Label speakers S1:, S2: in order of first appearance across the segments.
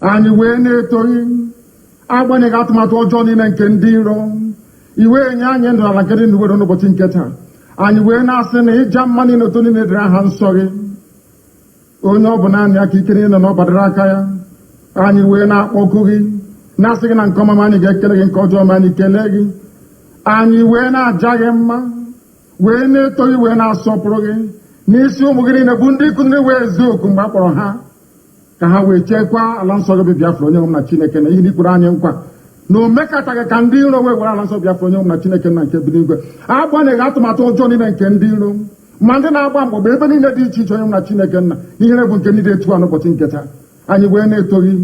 S1: Anyị wee na-etoghị agbanyeghị atụmatụ ọjọọ niile nke ndị iro iwe enye anyị ndụ ala nke dị ndụ n'ụbọchị nke taa. Anyị wee na-asị na ịja mma niile otu niile dịrị aha nsọ gị, onye ọ bụ naanị aka ike niile na ọ gbadara aka ya. Anyị wee na-akpọku gị na-asị gị na nke ọma anyị ga-ekele gị, nke ọjọọ ma anyị kelee gị. Anyị wee na-aja gị mma, wee na-eto gị, wee na-asọpụrụ gị n'isi ụmụ gị niile bụ ndị kụziri wee ezi oku mgbe a kpọrọ ha ka ha wee chekwaa ala nsọ gị bụ Biafra, onye nwe m na Chineke na ihe n'ikwuru anyị nkwa na o mekataghị ka ndị iro wee were ala nsọ Biafra, onye nwe m na Chineke na nke bi n'igwe. Agbanyeghị atụmatụ ọjọọ niile nke ndị iro ma ndị na-agba mgbọgba ebe niile dị iche iche, onye nwe m na Chineke nna ihere bụ nke ndị dị etu a n'ụbọchị nke taa. Anyị wee na-eto gị,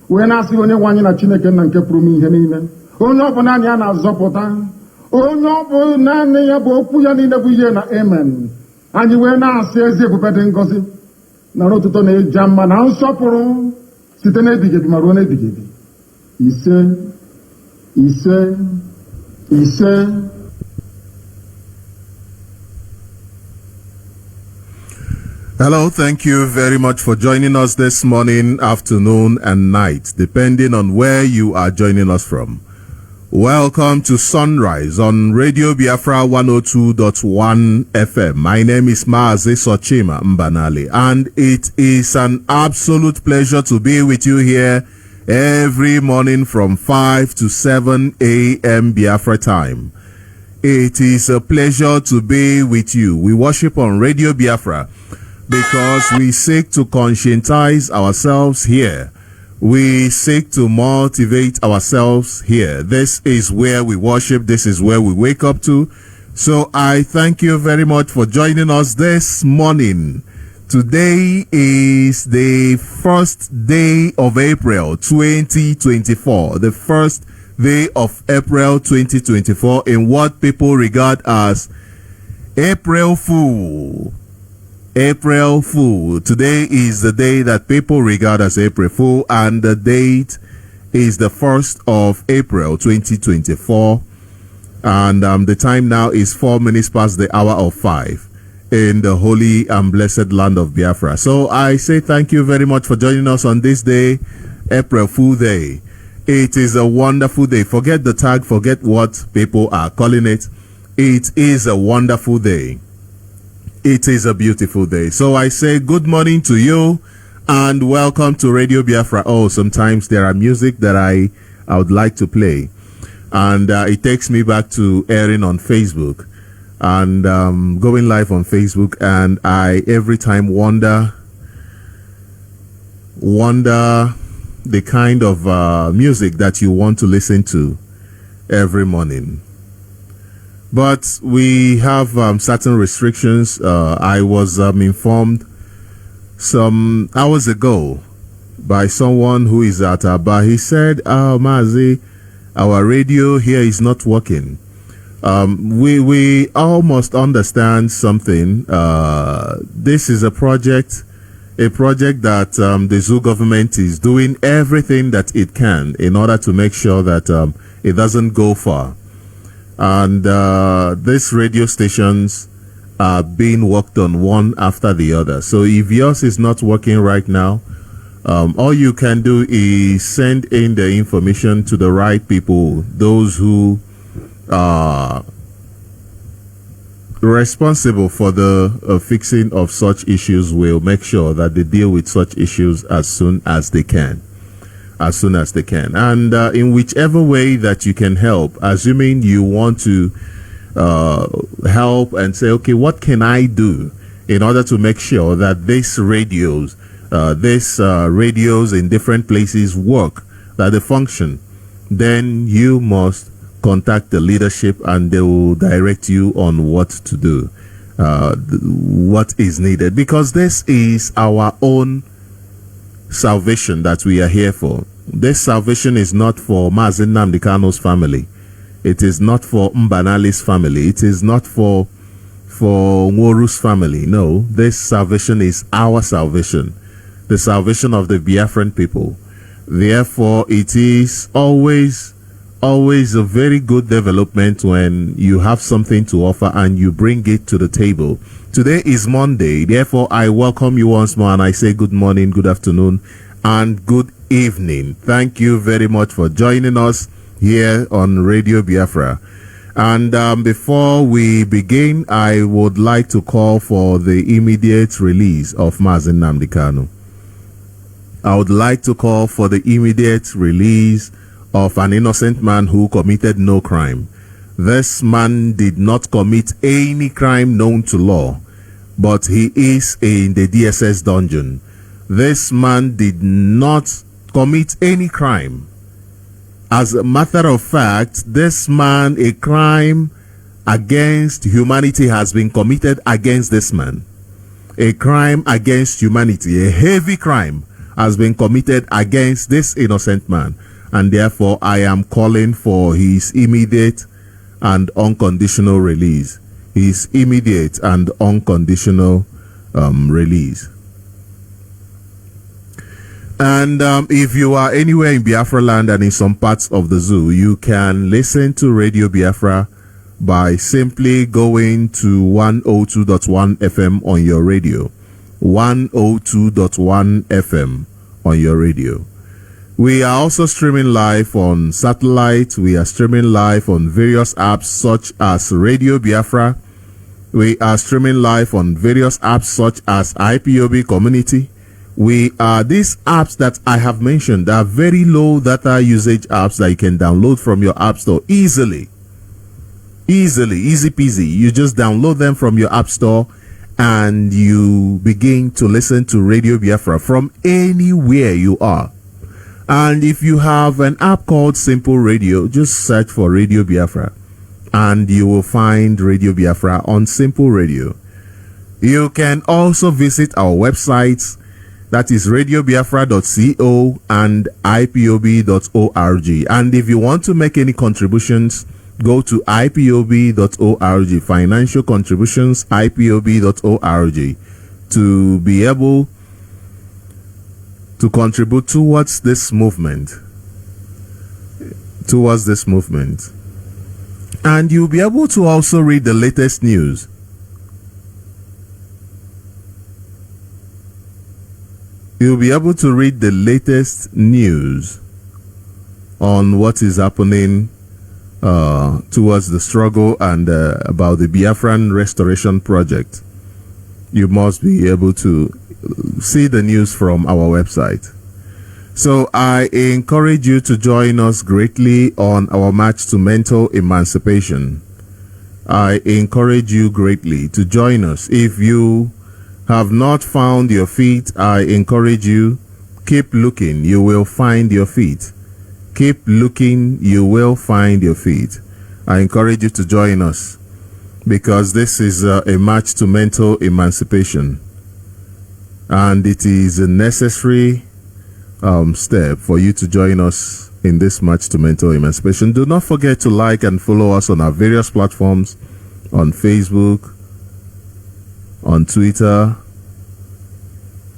S1: wee na-asị onye nwe anyị na Chineke nna nke pụrụ m ihe niile, onye ọ bụ naanị ya na-azọpụta, onye ọ bụ naanị ya bụ okwu ya niile bụ ihe na amen. Anyị wee na-asị ezi ebube dị ngọzi na ọtụtụ na-eja mma na nsọpụrụ site n'ebighị ebi ma ruo n'ebighị ebi. Ise ise ise.
S2: Hello, thank you very much for joining us this morning, afternoon, and night, depending on where you are joining us from. Welcome to Sunrise on Radio Biafra 102.1 FM. My name is Mazi, Sochima, Mbanali, and it is an absolute pleasure to be with you here every morning from 5 to 7 a.m. Biafra time. It is a pleasure to be with you. We worship on Radio Biafra because we seek to conscientize ourselves here. We seek to motivate ourselves here. This is where we worship. This is where we wake up to. So I thank you very much for joining us this morning. Today is the first day of April 2024. The first day of April 2024 in what people regard as April Fool. April Fool. Today is the day that people regard as April Fool, and the date is the 1st of April 2024, and the time now is 4 minutes past the hour of 5 in the holy and blessed land of Biafra. So I say thank you very much for joining us on this day, April Fool Day. It is a wonderful day. Forget the tag, forget what people are calling it. It is a wonderful day. It is a beautiful day. So I say good morning to you and welcome to Radio Biafra. Oh, sometimes there are music that I would like to play, and it takes me back to airing on Facebook and going live on Facebook, and I every time wonder the kind of music that you want to listen to every morning. But we have certain restrictions. I was informed some hours ago by someone who is at Aba. He said, Mazi, our radio here is not working. We all must understand something. This is a project that the Zoo government is doing everything that it can in order to make sure that it doesn't go far. And these radio stations are being worked on one after the other. So if yours is not working right now, all you can do is send in the information to the right people. Those who are responsible for the fixing of such issues will make sure that they deal with such issues as soon as they can. And in whichever way that you can help, assuming you want to help and say, okay, what can I do in order to make sure that these radios in different places work, that they function, then you must contact the leadership and they will direct you on what to do, what is needed, because this is our own salvation that we are here for. This salvation is not for Mazi Nnamdi Kanu's family. It is not for Mbanali's family. It is not for Nworu's family. No, this salvation is our salvation, the salvation of the Biafran people. Therefore, it is always a very good development when you have something to offer and you bring it to the table. Today is Monday. Therefore, I welcome you once more and I say good morning, good afternoon, and good evening. Thank you very much for joining us here on Radio Biafra. And before we begin, I would like to call for the immediate release of Mazi Nnamdi Kanu. I would like to call for the immediate release of an innocent man who committed no crime. This man did not commit any crime known to law, but he is in the DSS dungeon. This man did not commit any crime. As a matter of fact, this man, a crime against humanity has been committed against this man. A crime against humanity, a heavy crime has been committed against this innocent man. And therefore, I am calling for his immediate and unconditional release. His immediate and unconditional release. And if you are anywhere in Biafra land and in some parts of the zoo, you can listen to Radio Biafra by simply going to 102.1 FM on your radio. 102.1 FM on your radio. We are also streaming live on satellite. We are streaming live on various apps such as Radio Biafra. We are streaming live on various apps such as IPOB Community. These apps that I have mentioned are very low data usage apps that you can download from your app store easily. Easy peasy. You just download them from your app store and you begin to listen to Radio Biafra from anywhere you are. And if you have an app called Simple Radio, just search for Radio Biafra and you will find Radio Biafra on Simple Radio. You can also visit our websites, that is radiobiafra.co and ipob.org. And if you want to make any contributions, go to ipob.org, financial contributions, ipob.org, to be able to contribute towards this movement. And you'll be able to also read the latest news. You'll be able to read the latest news on what is happening towards the struggle and about the Biafran Restoration Project. You must be able to see the news from our website. So I encourage you to join us greatly on our march to mental emancipation. I encourage you greatly to join us. If you have not found your feet, I encourage you, keep looking, you will find your feet. Keep looking, you will find your feet. I encourage you to join us because this is a march to mental emancipation. And it is a necessary step for you to join us in this march to mental emancipation. Do not forget to like and follow us on our various platforms, on Facebook, on Twitter,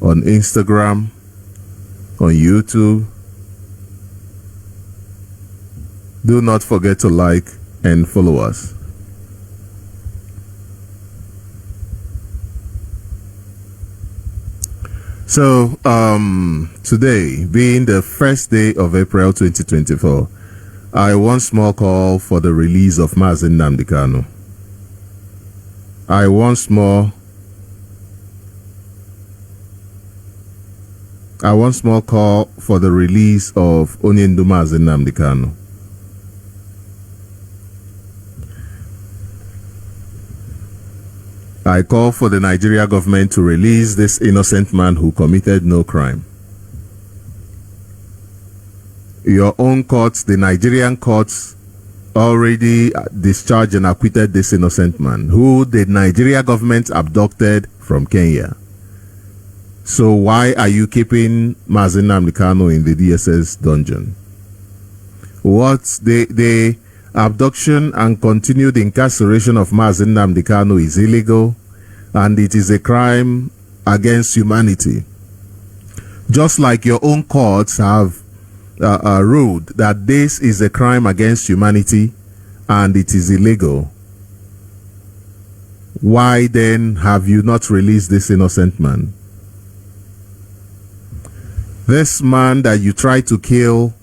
S2: on Instagram, on YouTube. Do not forget to like and follow us. So, today, being the first day of April 2024, I once more call for the release of Mazi Nnamdi Kanu. I once more call for the release of Onyendu Mazi Nnamdi Kanu. I call for the Nigeria government to release this innocent man who committed no crime. Your own courts, the Nigerian courts, already discharged and acquitted this innocent man who the Nigeria government abducted from Kenya. So why are you keeping Mazi Nnamdi Kanu in the DSS dungeon? What the abduction and continued incarceration of Mazi Nnamdi Kanu is illegal and it is a crime against humanity. Just like your own courts have ruled that this is a crime against humanity and it is illegal. Why then have you not released this innocent man? This man that you tried to kill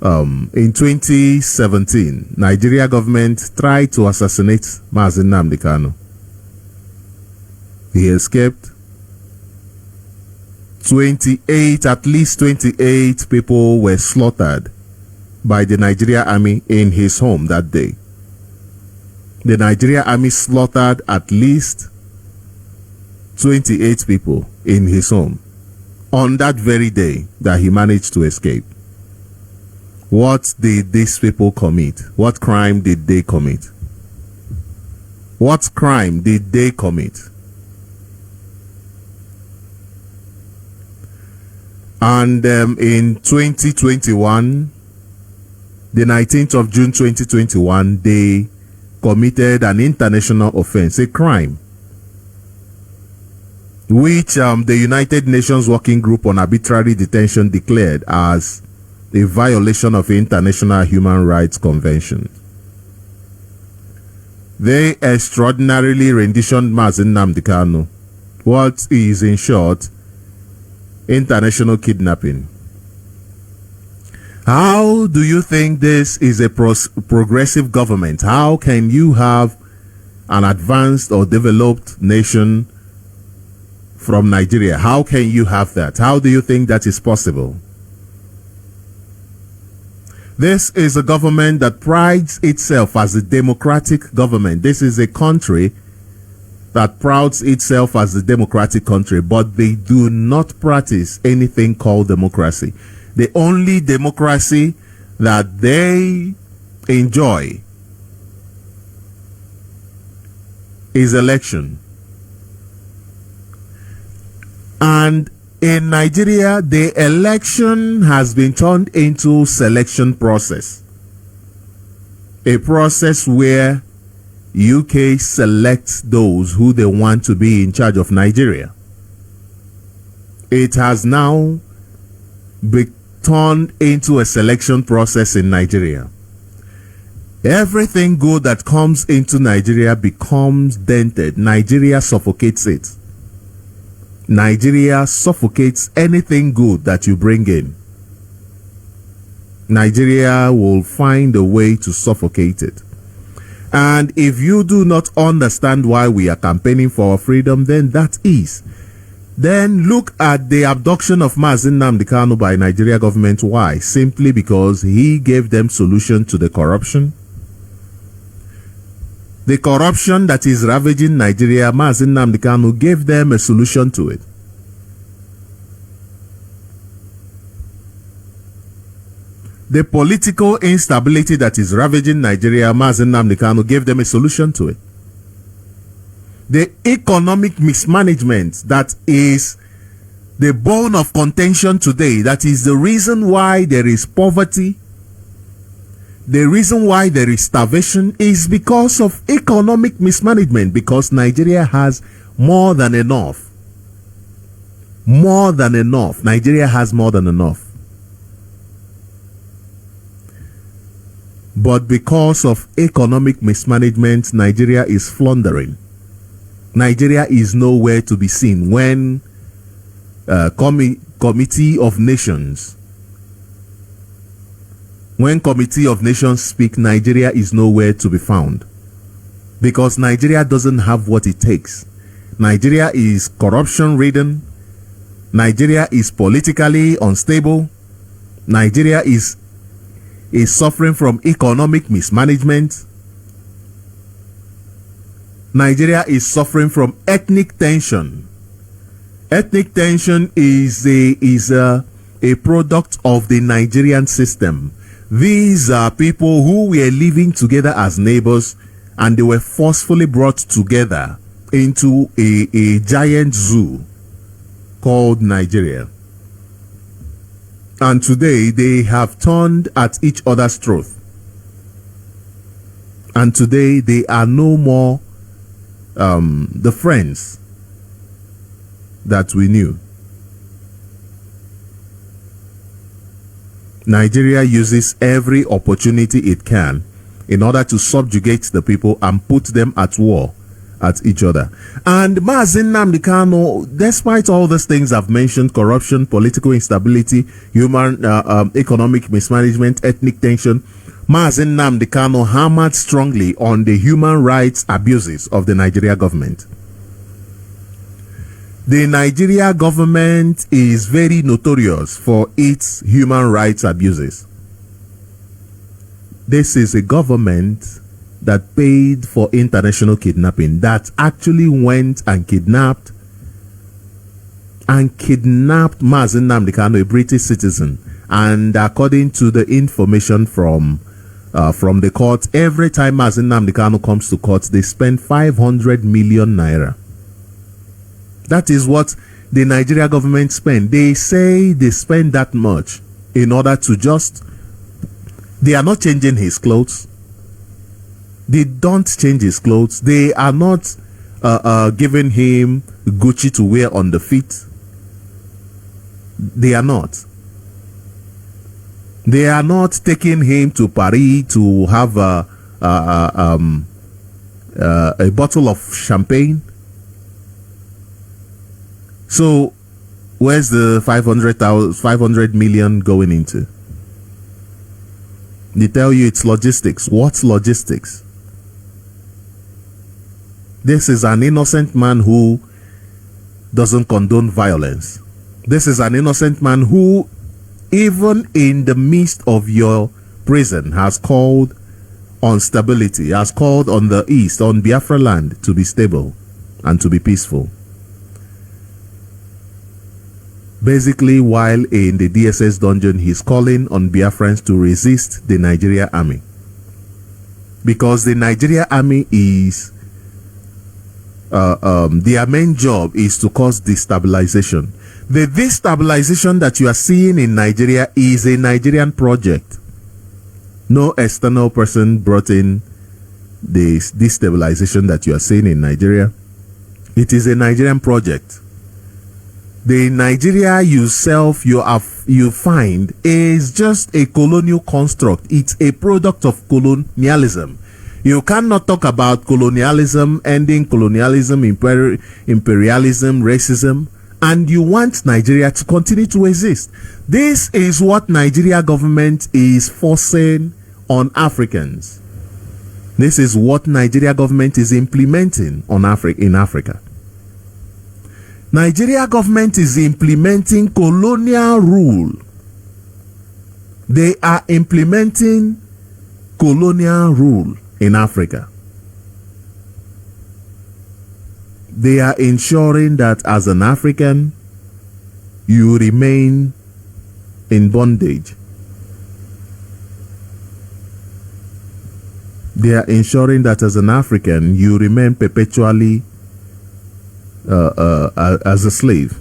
S2: in 2017, Nigeria government tried to assassinate Mazi Nnamdi Kanu. He escaped. At least 28 people were slaughtered by the Nigeria army in his home that day. The Nigeria army slaughtered at least 28 people in his home on that very day that he managed to escape. What did these people commit? What crime did they commit? What crime did they commit? And in 2021, the 19th of June 2021, they committed an international offense, a crime, which the United Nations Working Group on Arbitrary Detention declared as a violation of International Human Rights Convention. They extraordinarily renditioned Mazi Nnamdi Kanu, what is in short international kidnapping. How do you think this is a progressive government? How can you have an advanced or developed nation from Nigeria? How can you have that? How do you think that is possible? This is a government that prides itself as a democratic government. This is a country that prouds itself as a democratic country, but they do not practice anything called democracy. The only democracy that they enjoy is election. And in Nigeria, the election has been turned into selection process. A process where UK selects those who they want to be in charge of Nigeria. It has now been turned into a selection process in Nigeria. Everything good that comes into Nigeria becomes dented. Nigeria suffocates it. Nigeria suffocates anything good that you bring in. Nigeria will find a way to suffocate it. And if you do not understand why we are campaigning for our freedom, then look at the abduction of Mazi Nnamdi Kanu by Nigeria government. Why? Simply because he gave them solution to the corruption. The corruption that is ravaging Nigeria, Mazi Nnamdi Kanu gave them a solution to it. The political instability that is ravaging Nigeria, Mazi Nnamdi Kanu gave them a solution to it. The economic mismanagement that is the bone of contention today, that is the reason why there is poverty, the reason why there is starvation, is because of economic mismanagement, because Nigeria has more than enough. More than enough. Nigeria has more than enough. But because of economic mismanagement, Nigeria is floundering. Nigeria is nowhere to be seen when Committee of Nations, when Committee of Nations speak, Nigeria is nowhere to be found. Because Nigeria doesn't have what it takes. Nigeria is corruption-ridden. Nigeria is politically unstable. Nigeria is suffering from economic mismanagement. Nigeria is suffering from ethnic tension. Ethnic tension is a product of the Nigerian system. These are people who were living together as neighbors, and they were forcefully brought together into a giant zoo called Nigeria. And today they have turned at each other's throat. And today they are no more the friends that we knew. Nigeria uses every opportunity it can in order to subjugate the people and put them at war at each other. And Mazi Nnamdi Kanu, despite all these things I've mentioned, corruption, political instability, human economic mismanagement, ethnic tension, Mazi Nnamdi Kanu hammered strongly on the human rights abuses of the Nigeria government. The Nigeria government is very notorious for its human rights abuses. This is a government that paid for international kidnapping, that actually went and kidnapped Mazi Nnamdi Kanu, a British citizen. And according to the information from the court, every time Mazi Nnamdi Kanu comes to court, they spend 500 million naira. That is what the Nigeria government spend. They say they spend that much in order to just... They are not changing his clothes. They don't change his clothes. They are not giving him Gucci to wear on the feet. They are not. They are not taking him to Paris to have a bottle of champagne. So, where's the 500 million going into? They tell you it's logistics. What's logistics? This is an innocent man who doesn't condone violence. This is an innocent man who, even in the midst of your prison, has called on stability, has called on the East, on Biafra land, to be stable and to be peaceful. Basically, while in the DSS dungeon, he's calling on Biafrans to resist the Nigeria army. Because the Nigeria army is, their main job is to cause destabilization. The destabilization that you are seeing in Nigeria is a Nigerian project. No external person brought in this destabilization that you are seeing in Nigeria. It is a Nigerian project. The Nigeria you find is just a colonial construct. It's a product of colonialism. You cannot talk about colonialism, ending colonialism, imperialism, racism, and you want Nigeria to continue to exist. This is what Nigeria government is forcing on Africans. This is what Nigeria government is implementing in Africa. Nigeria government is implementing colonial rule. They are implementing colonial rule in Africa. They are ensuring that as an African, you remain in bondage. They are ensuring that as an African, you remain perpetually as a slave.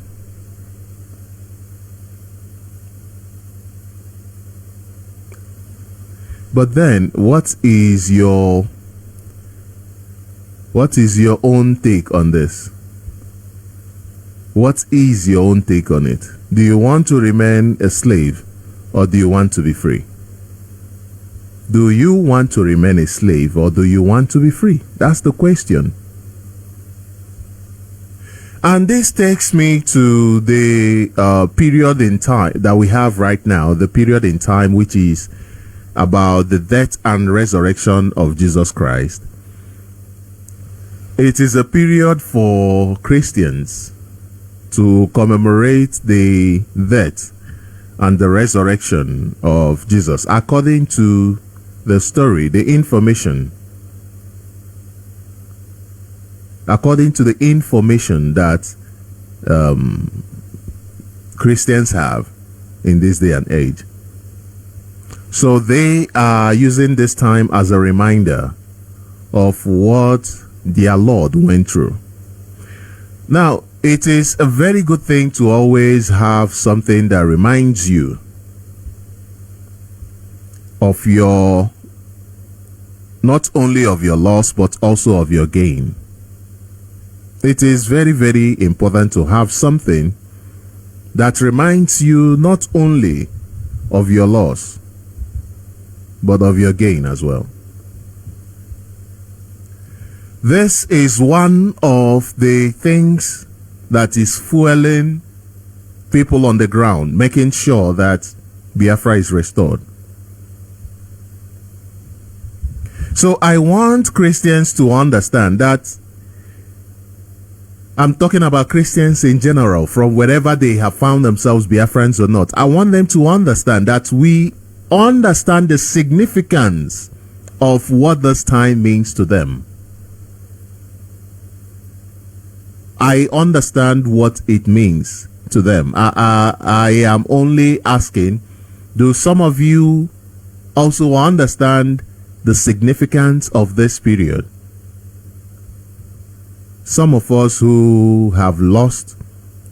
S2: But then, what is your own take on this? What is your own take on it? Do you want to remain a slave, or do you want to be free? Do you want to remain a slave, or do you want to be free? That's the question. And this takes me to the period in time that we have right now, the period in time which is about the death and resurrection of Jesus Christ. It is a period for Christians to commemorate the death and the resurrection of Jesus according to the story, the information. According to the information that Christians have in this day and age. So they are using this time as a reminder of what their Lord went through. Now, it is a very good thing to always have something that reminds you of your, not only of your loss, but also of your gain. It is very, very important to have something that reminds you not only of your loss, but of your gain as well. This is one of the things that is fueling people on the ground, making sure that Biafra is restored. So I want Christians to understand that I'm talking about Christians in general, from wherever they have found themselves, Biafrans or not. I want them to understand that we understand the significance of what this time means to them. I understand what it means to them. I am only asking, do some of you also understand the significance of this period? Some of us who have lost,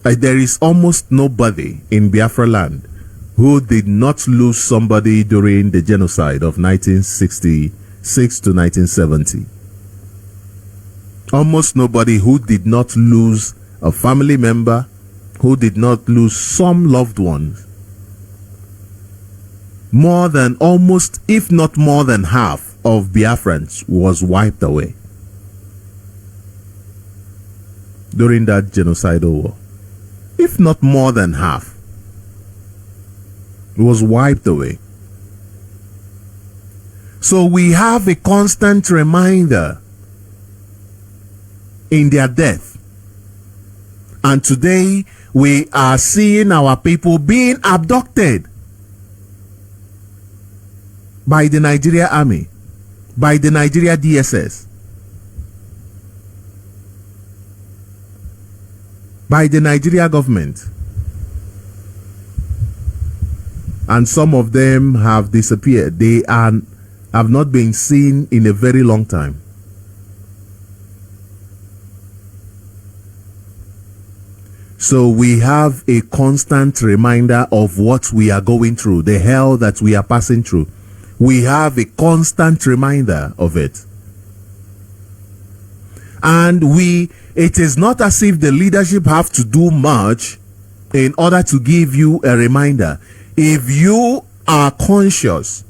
S2: there is almost nobody in Biafra land who did not lose somebody during the genocide of 1966 to 1970. Almost nobody who did not lose a family member, who did not lose some loved ones. More than almost, if not more than half of Biafrans was wiped away during that genocidal war. If not more than half, it was wiped away. So we have a constant reminder in their death. And today we are seeing our people being abducted by the Nigeria Army, by the Nigeria DSS, by the Nigeria government. And some of them have disappeared. They have not been seen in a very long time. So we have a constant reminder of what we are going through, the hell that we are passing through. We have a constant reminder of it. And it is not as if the leadership have to do much in order to give you a reminder. If you are conscious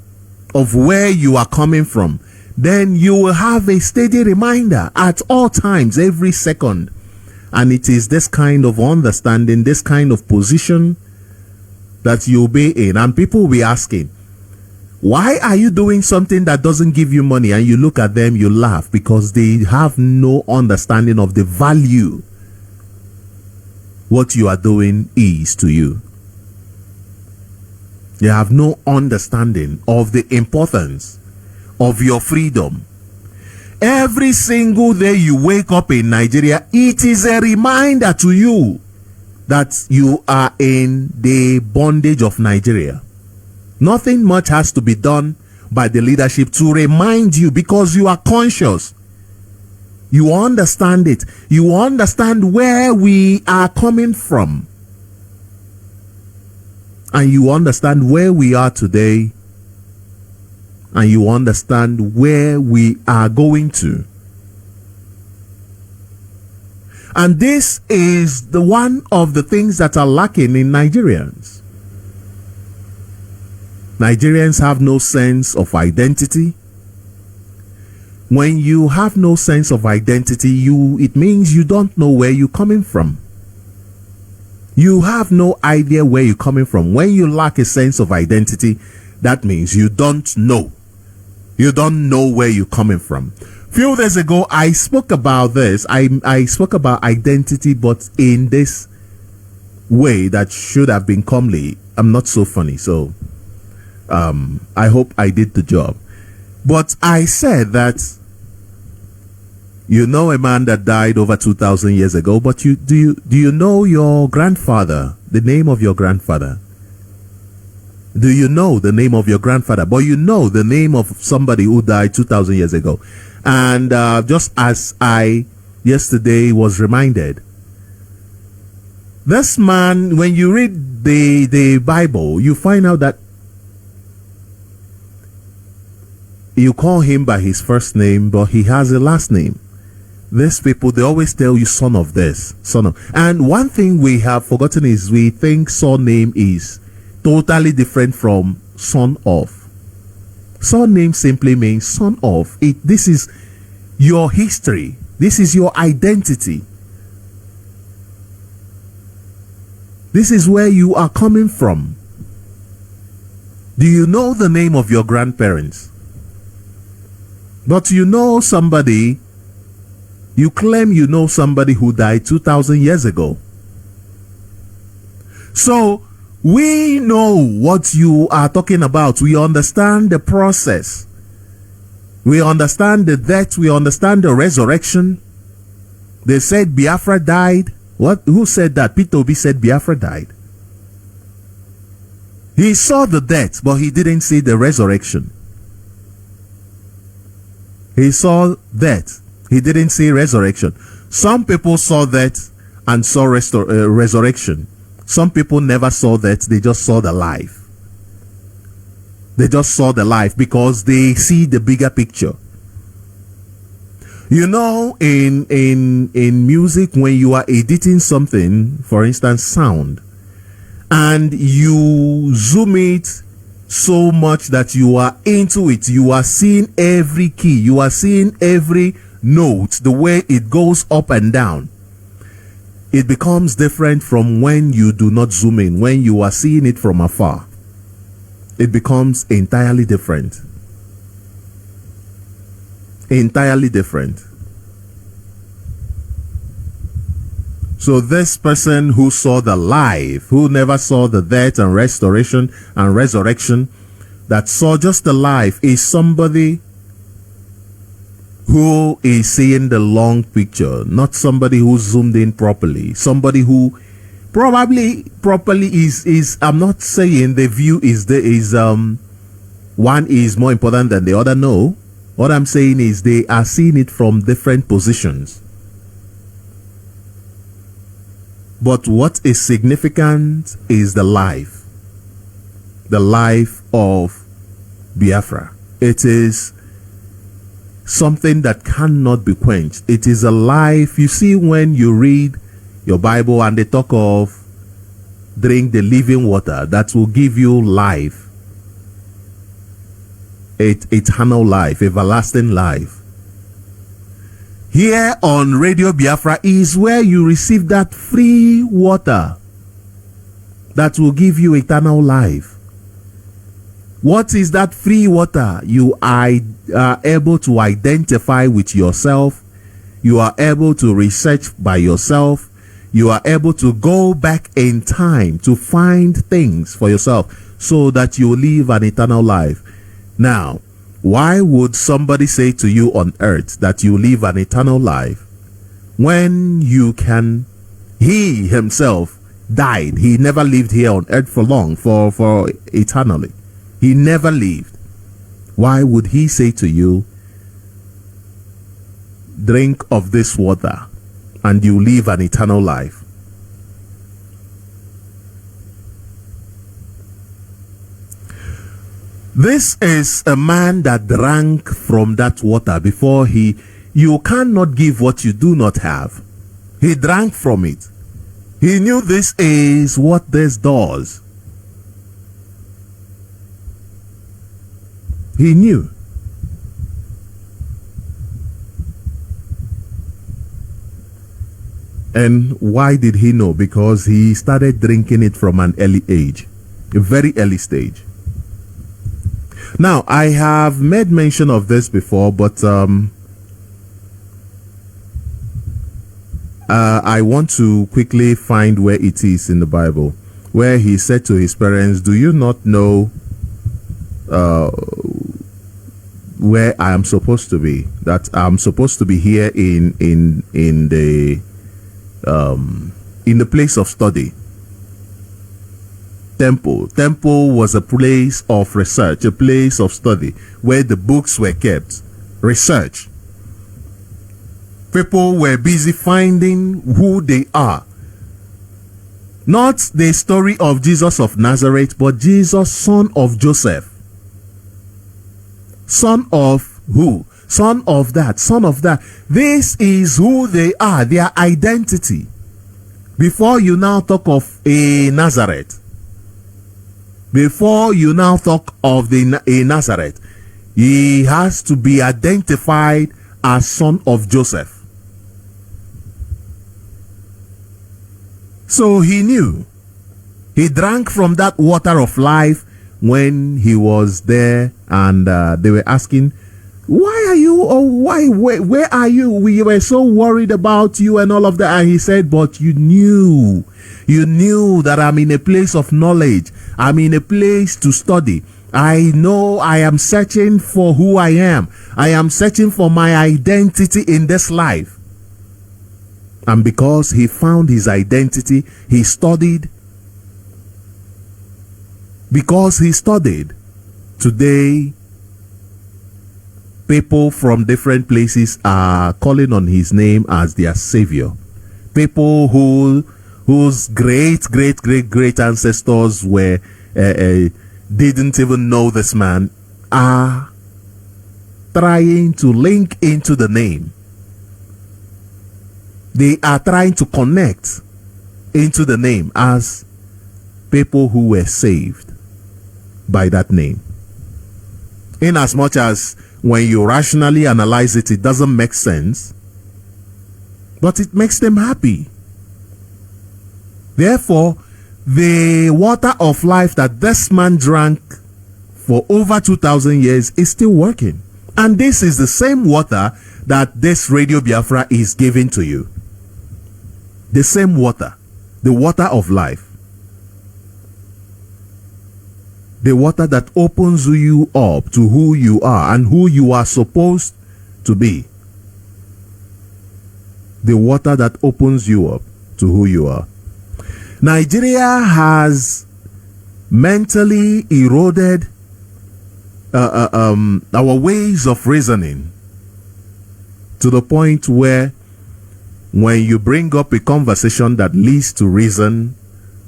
S2: of where you are coming from, then you will have a steady reminder at all times, every second. And it is this kind of understanding, this kind of position that you'll be in. And people will be asking, why are you doing something that doesn't give you money? And you look at them, you laugh, because they have no understanding of the value what you are doing is to you. They have no understanding of the importance of your freedom. Every single day you wake up in Nigeria, it is a reminder to you that you are in the bondage of Nigeria. Nothing much has to be done by the leadership to remind you, because you are conscious. You understand it. You understand where we are coming from. And you understand where we are today. And you understand where we are going to. And this is the one of the things that are lacking in Nigerians. Nigerians have no sense of identity. When you have no sense of identity, it means you don't know where you're coming from. You have no idea where you're coming from. When you lack a sense of identity, that means you don't know. You don't know where you're coming from. Few days ago, I spoke about this. I spoke about identity, but in this way that should have been comely. I'm not so funny, so I hope I did the job. But I said that, you know, a man that died over 2,000 years ago, but do you know your grandfather, the name of your grandfather? Do you know the name of your grandfather? But you know the name of somebody who died 2,000 years ago. And just as I yesterday was reminded, this man, when you read the Bible, you find out that you call him by his first name, but he has a last name. These people, they always tell you son of this, son of. And one thing we have forgotten is we think surname is totally different from son of. Surname simply means son of. your history. This is your identity. This is where you are coming from. Do you know the name of your grandparents? But you know somebody, you claim you know somebody who died 2,000 years ago. So we know what you are talking about. We understand the process. We understand the death. We understand the resurrection. They said Biafra died. What? Who said that? Peter Obi said Biafra died. He saw the death, but he didn't see the resurrection. He saw death. He didn't see resurrection. Some people saw death and saw resurrection. Some people never saw that. They just saw the life. They just saw the life because they see the bigger picture. You know, in music, when you are editing something, for instance, sound, and you zoom it so much that you are into it, you are seeing every key, you are seeing every note, the way it goes up and down. It becomes different from when you do not zoom in, when you are seeing it from afar. It becomes entirely different. Entirely different. So this person who saw the life, who never saw the death and restoration and resurrection, that saw just the life, is somebody who is seeing the long picture, not somebody who zoomed in properly. Somebody who probably properly is I'm not saying the view is one is more important than the other. No. What I'm saying is they are seeing it from different positions. But what is significant is the life of Biafra. It is something that cannot be quenched. It is a life. You see, when you read your Bible and they talk of drink the living water that will give you life, eternal life, everlasting life. Here on Radio Biafra is where you receive that free water that will give you eternal life. What is that free water? You are able to identify with yourself. You are able to research by yourself. You are able to go back in time to find things for yourself so that you live an eternal life. Now, why would somebody say to you on earth that you live an eternal life when you can? He himself died. He never lived here on earth for long, for eternally. He never lived. Why would he say to you, drink of this water and you live an eternal life? This is a man that drank from that water before you cannot give what you do not have. He drank from it. He knew this is what this does. He knew. And why did he know? Because he started drinking it from an early age, a very early stage. Now, I have made mention of this before, but I want to quickly find where it is in the Bible, where he said to his parents, do you not know where I am supposed to be? That I'm supposed to be here in the place of study. Temple was a place of research, a place of study where the books were kept. Research. People were busy finding who they are. Not the story of Jesus of Nazareth, but Jesus, son of Joseph. Son of who? Son of that, son of that. This is who they are, their identity. Before you now talk of a Nazareth, before you now talk of a Nazareth, he has to be identified as son of Joseph. So he knew. He drank from that water of life when he was there, and they were asking, why are you, or where are you? We were so worried about you and all of that. And he said, but you knew that I'm in a place of knowledge. I'm in a place to study. I know I am searching for who I am. I am searching for my identity in this life. And because he found his identity, he studied. Because he studied, today people from different places are calling on his name as their savior. People whose great ancestors were didn't even know this man are trying to link into the name. They are trying to connect into the name as people who were saved by that name. In as much as when you rationally analyze it, it doesn't make sense, but it makes them happy. Therefore, the water of life that this man drank for over 2,000 years is still working. And this is the same water that this Radio Biafra is giving to you. The same water, the water of life. The water that opens you up to who you are and who you are supposed to be. The water that opens you up to who you are. Nigeria has mentally eroded our ways of reasoning to the point where when you bring up a conversation that leads to reason,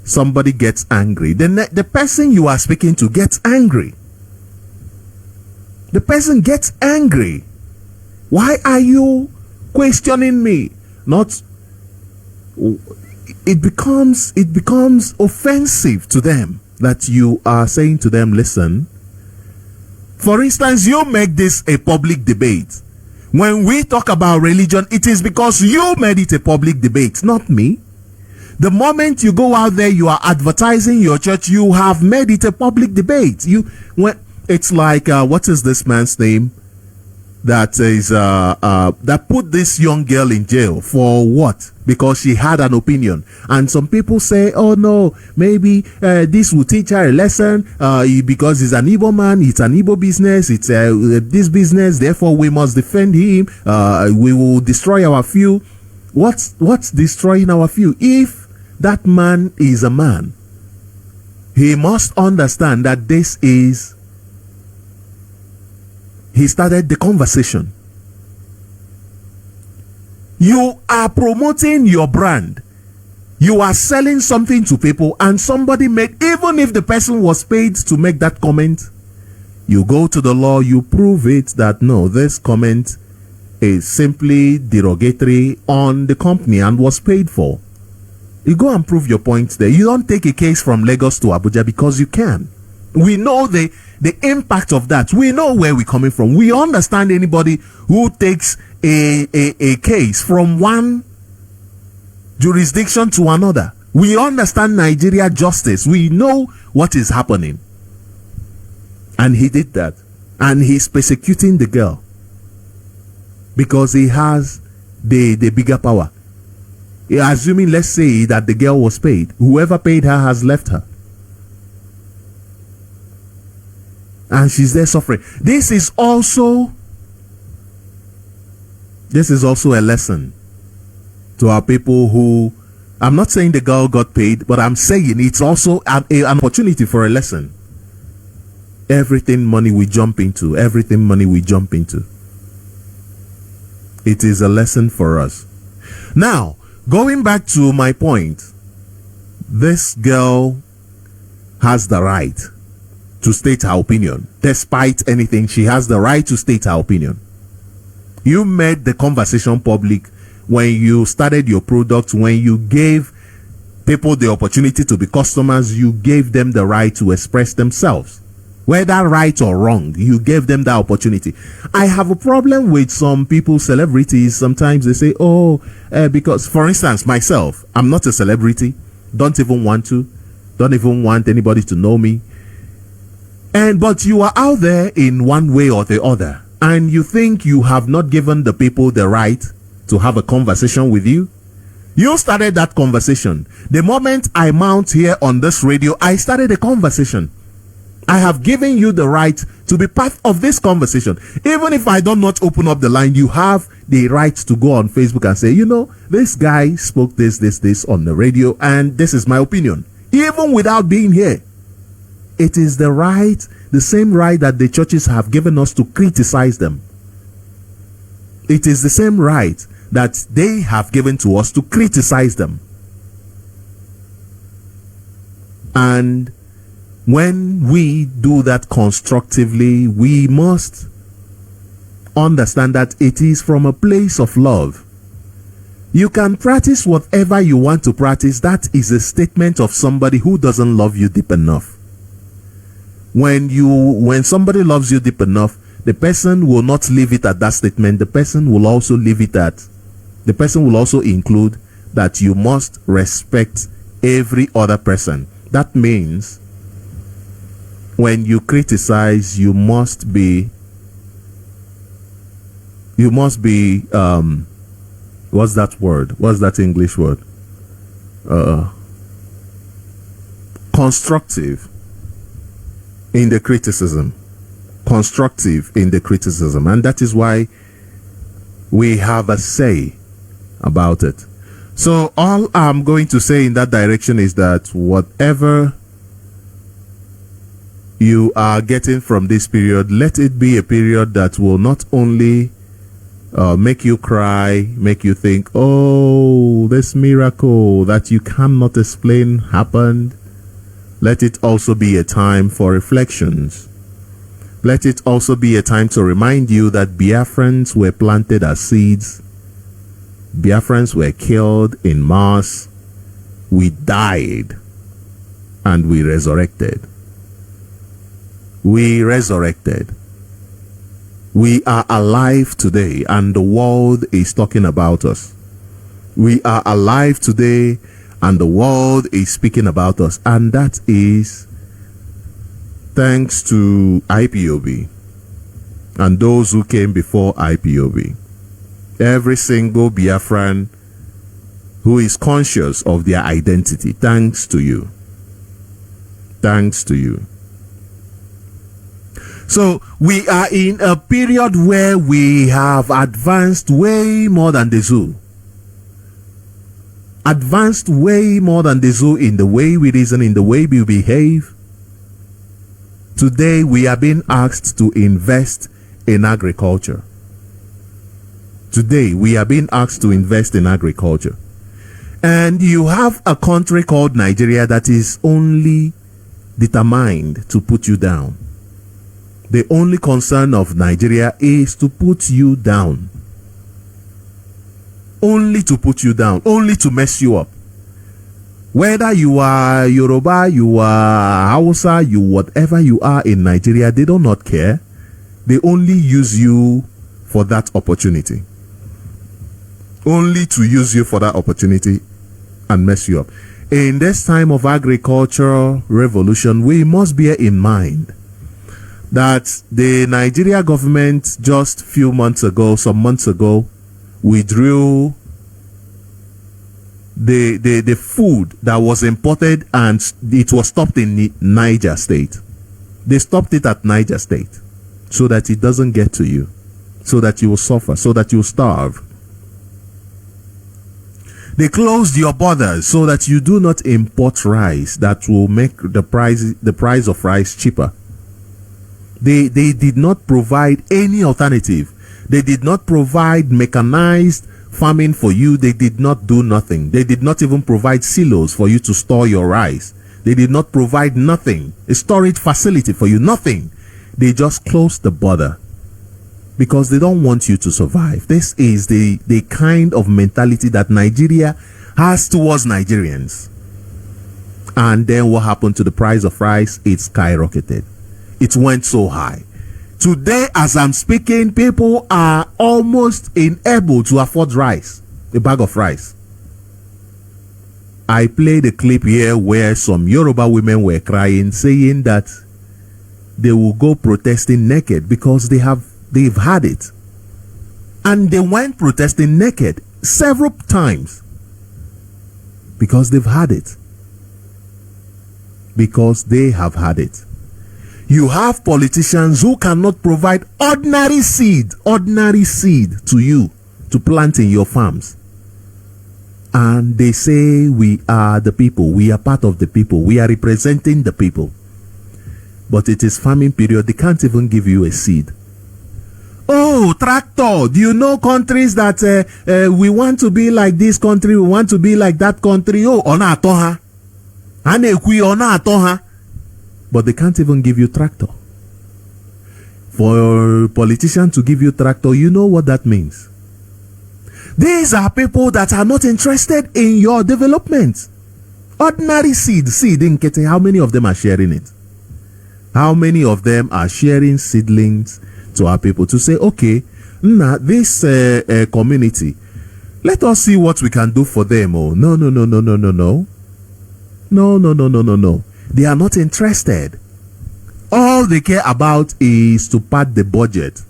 S2: somebody gets angry. The person you are speaking to gets angry. The person gets angry. Why are you questioning me? Not. It becomes offensive to them that you are saying to them, listen. For instance, you make this a public debate. When we talk about religion, it is because you made it a public debate, not me. The moment you go out there, you are advertising your church, you have made it a public debate. It's like, what is this man's name? That is that put this young girl in jail for what? Because she had an opinion. And some people say, oh no, maybe this will teach her a lesson because he's an Igbo man, it's an Igbo business, it's this business, therefore we must defend him, we will destroy our few. What's destroying our few? If that man is a man, he must understand that this is. He started the conversation. You are promoting your brand. You are selling something to people, and somebody made, even if the person was paid to make that comment, you go to the law, you prove it that no, this comment is simply derogatory on the company and was paid for. You go and prove your point there. You don't take a case from Lagos to Abuja because you can. We know the impact of that. We know where we're coming from. We understand anybody who takes a case from one jurisdiction to another. We understand Nigeria justice. We know what is happening. And he did that. And he's persecuting the girl because he has the bigger power. Assuming, let's say, that the girl was paid. Whoever paid her has left her. And she's there suffering. This is also a lesson to our people who, I'm not saying the girl got paid, but I'm saying it's also an opportunity for a lesson. Everything money we jump into. It is a lesson for us. Now, going back to my point, this girl has the right to state her opinion. Despite anything, she has the right to state her opinion. You made the conversation public when you started your product, when you gave people the opportunity to be customers, you gave them the right to express themselves. Whether right or wrong, you gave them that opportunity. I have a problem with some people, celebrities. Sometimes they say, because, for instance, myself, I'm not a celebrity. Don't even want anybody to know me. But you are out there in one way or the other, and you think you have not given the people the right to have a conversation with you. You started that conversation. The moment I mount here on this radio, I started a conversation. I have given you the right to be part of this conversation. Even if I do not open up the line, you have the right to go on Facebook and say, this guy spoke this on the radio, and this is my opinion. Even without being here. It is the same right that the churches have given us to criticize them. It is the same right that they have given to us to criticize them. And when we do that constructively, we must understand that it is from a place of love. You can practice whatever you want to practice. That is a statement of somebody who doesn't love you deep enough. When somebody loves you deep enough, the person will not leave it at that statement. The person will also include that you must respect every other person. That means when you criticize, you must be what's that word? What's that English word? Constructive in the criticism. Constructive in the criticism. And that is why we have a say about it. So all I'm going to say in that direction is that whatever you are getting from this period, let it be a period that will not only make you cry, make you think, this miracle that you cannot explain happened. Let it also be a time for reflections. Let it also be a time to remind you that Biafrans were planted as seeds. Biafrans were killed in mass. We died and we resurrected. We resurrected. We are alive today, and the world is talking about us. We are alive today, and the world is speaking about us. And that is thanks to IPOB and those who came before IPOB. Every single Biafran who is conscious of their identity, thanks to you. Thanks to you. So we are in a period where we have advanced way more than the zoo. Advanced way more than the zoo in the way we reason, in the way we behave. Today we are being asked to invest in agriculture. Today we are being asked to invest in agriculture. And you have a country called Nigeria that is only determined to put you down. The only concern of Nigeria is to put you down. Only to put you down. Only to mess you up. Whether you are Yoruba, you are Hausa, you whatever you are in Nigeria, they do not care. They only use you for that opportunity. Only to use you for that opportunity and mess you up. In this time of agricultural revolution, we must bear in mind that the Nigeria government just some months ago, withdrew the food that was imported, and it was stopped in Niger State. They stopped it at Niger State so that it doesn't get to you, so that you will suffer, so that you will starve. They closed your borders so that you do not import rice that will make the price of rice cheaper. They did not provide any alternative. They did not provide mechanized farming for you. They did not do nothing. They did not even provide silos for you to store your rice. They did not provide nothing, a storage facility for you, nothing. They just closed the border because they don't want you to survive. This is the kind of mentality that Nigeria has towards Nigerians. And then what happened to the price of rice? It skyrocketed. it went so high. Today, as I'm speaking, people are almost unable to afford rice, a bag of rice. I played a clip here where some Yoruba women were crying, saying that they will go protesting naked because they've had it. And they went protesting naked several times because they've had it. Because they have had it. You have politicians who cannot provide ordinary seed to you to plant in your farms. And they say we are the people, we are part of the people, we are representing the people. But it is farming period, they can't even give you a seed. Oh, tractor, do you know countries that we want to be like this country, we want to be like that country? Oh, ona atoha. Anekwi ona atoha. But they can't even give you tractor. For a politician to give you tractor, you know what that means. These are people that are not interested in your development. Ordinary seed in Kete, how many of them are sharing it? How many of them are sharing seedlings to our people to say, okay, now this community, let us see what we can do for them. Oh, no. No. They are not interested. All they care about is to pad the budget.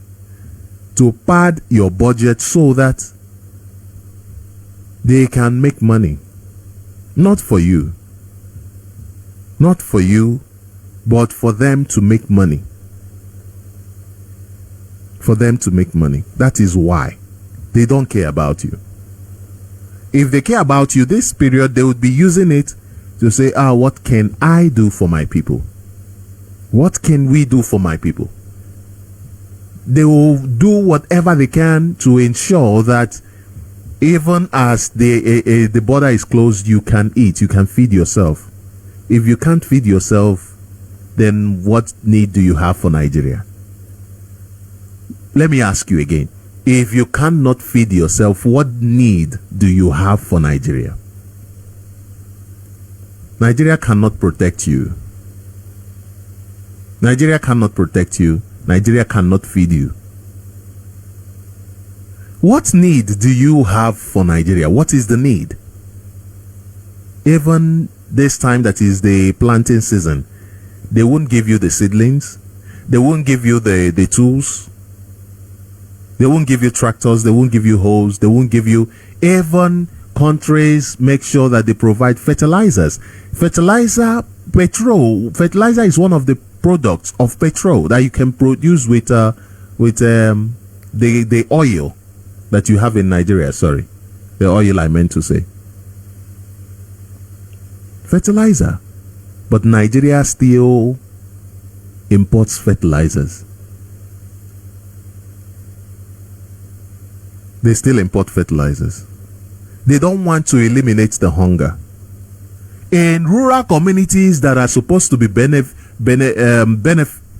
S2: To pad your budget so that they can make money. Not for you. Not for you, but for them to make money. For them to make money. That is why they don't care about you. If they care about you this period, they would be using it to say, what can I do for my people? What can we do for my people? They will do whatever they can to ensure that even as the border is closed, you can eat, you can feed yourself. If you can't feed yourself, then what need do you have for Nigeria? Let me ask you again. If you cannot feed yourself, what need do you have for Nigeria? Nigeria cannot protect you. Nigeria cannot protect you. Nigeria cannot feed you. What need do you have for Nigeria? What is the need? Even this time that is the planting season, they won't give you the seedlings. They won't give you the tools. They won't give you tractors. They won't give you hoes. They won't give you. Even countries make sure that they provide fertilizers. Fertilizer is one of the products of petrol that you can produce with the oil that you have in Nigeria. Sorry, the oil I meant to say. Fertilizer. But Nigeria still imports fertilizers. They still import fertilizers. They don't want to eliminate the hunger. In rural communities that are supposed to be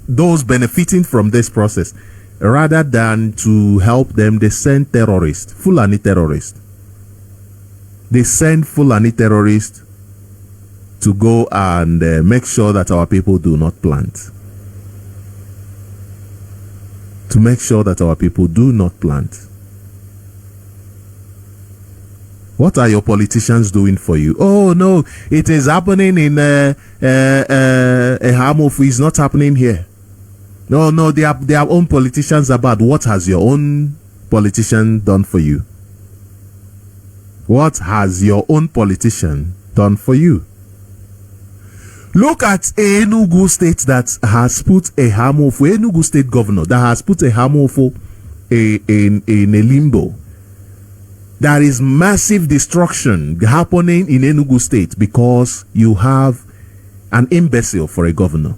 S2: those benefiting from this process, rather than to help them, they send terrorists, Fulani terrorists. They send Fulani terrorists to go and make sure that our people do not plant. To make sure that our people do not plant. What are your politicians doing for you? Oh no, it is happening in Hamofu. It's not happening here. No, their own politicians are bad. What has your own politician done for you? What has your own politician done for you? Look at Enugu State that has put a Hamofu, Enugu State governor that has put a Hamofu in a limbo. There is massive destruction happening in Enugu State because you have an imbecile for a governor.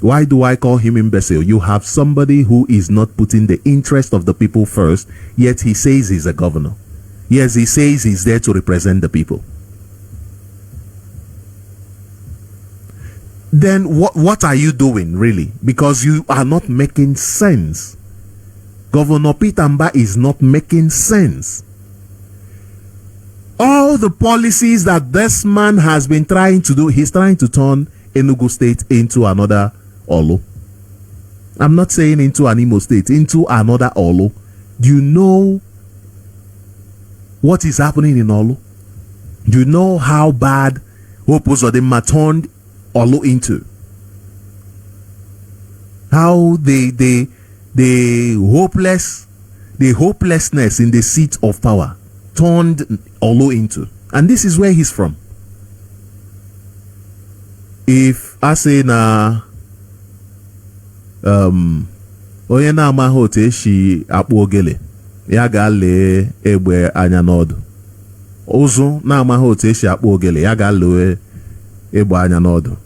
S2: Why do I call him imbecile? You have somebody who is not putting the interest of the people first, yet he says he's a governor. Yes, he says he's there to represent the people. Then what are you doing really? Because you are not making sense. Governor Pitamba is not making sense. All the policies that this man has been trying to do, he's trying to turn Enugu State into another Olu. I'm not saying into an Imo State, into another Olu. Do you know what is happening in Olu? Do you know how bad Hope Uzodinma turned Olu into? How the hopelessness in the seat of power turned Olu into. And this is where he's from. If I say na onye na-amaghị otu esi akpụ ogele ya ga-lee egbe anya n'ọdụ. Ụzụ na-amaghị otu esi akpụ ogele ya ga-lee egbe anya n'ọdụ.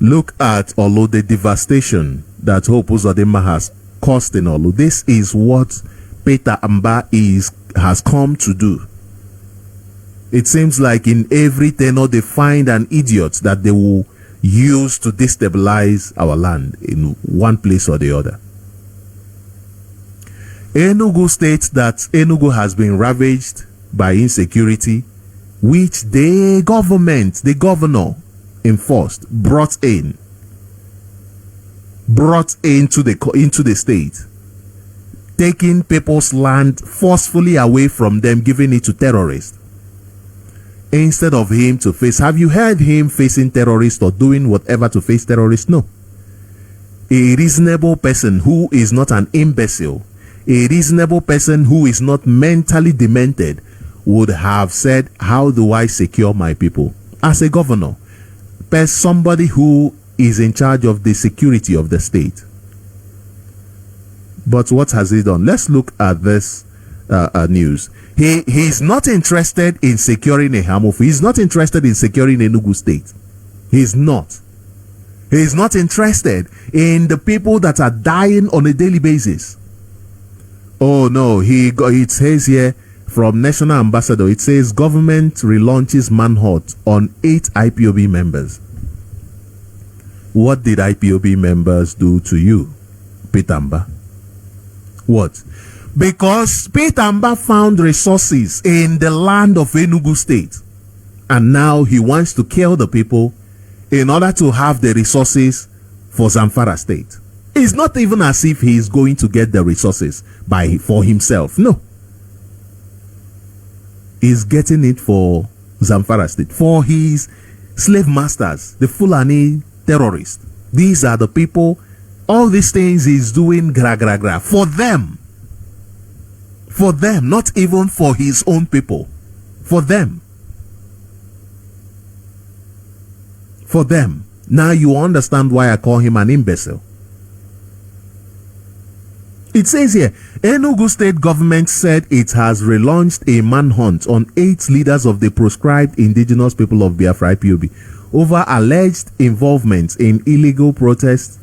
S2: Look at Olu, the devastation that Hope Uzodinma has caused in Olu. This is what Peter Mba has come to do. It seems like in every tenor they find an idiot that they will use to destabilize our land in one place or the other. Enugu states that Enugu has been ravaged by insecurity, which the governor enforced, brought into the state, taking people's land forcefully away from them, giving it to terrorists. Instead of him to face, have you heard him facing terrorists or doing whatever to face terrorists? No. A reasonable person who is not an imbecile, a reasonable person who is not mentally demented would have said, how do I secure my people? As a governor, as somebody who is in charge of the security of the state. But what has he done? Let's look at this news. He's not interested in securing a Hamofu. He's not interested in securing Enugu State. He's not. He's not interested in the people that are dying on a daily basis. Oh no, it says here from National Ambassador, it says government relaunches manhunt on 8 IPOB members. What did IPOB members do to you, Peter Mba? What? Because Peter Mba found resources in the land of Enugu State, and now he wants to kill the people in order to have the resources for Zamfara State. It's not even as if he is going to get the resources for himself. No. He's getting it for Zamfara State, for his slave masters, the Fulani terrorists. These are the people, all these things he's doing for them. For them, not even for his own people. For them. For them. Now you understand why I call him an imbecile. It says here, Enugu State government said it has relaunched a manhunt on 8 leaders of the proscribed indigenous people of Biafra IPOB over alleged involvement in illegal protests,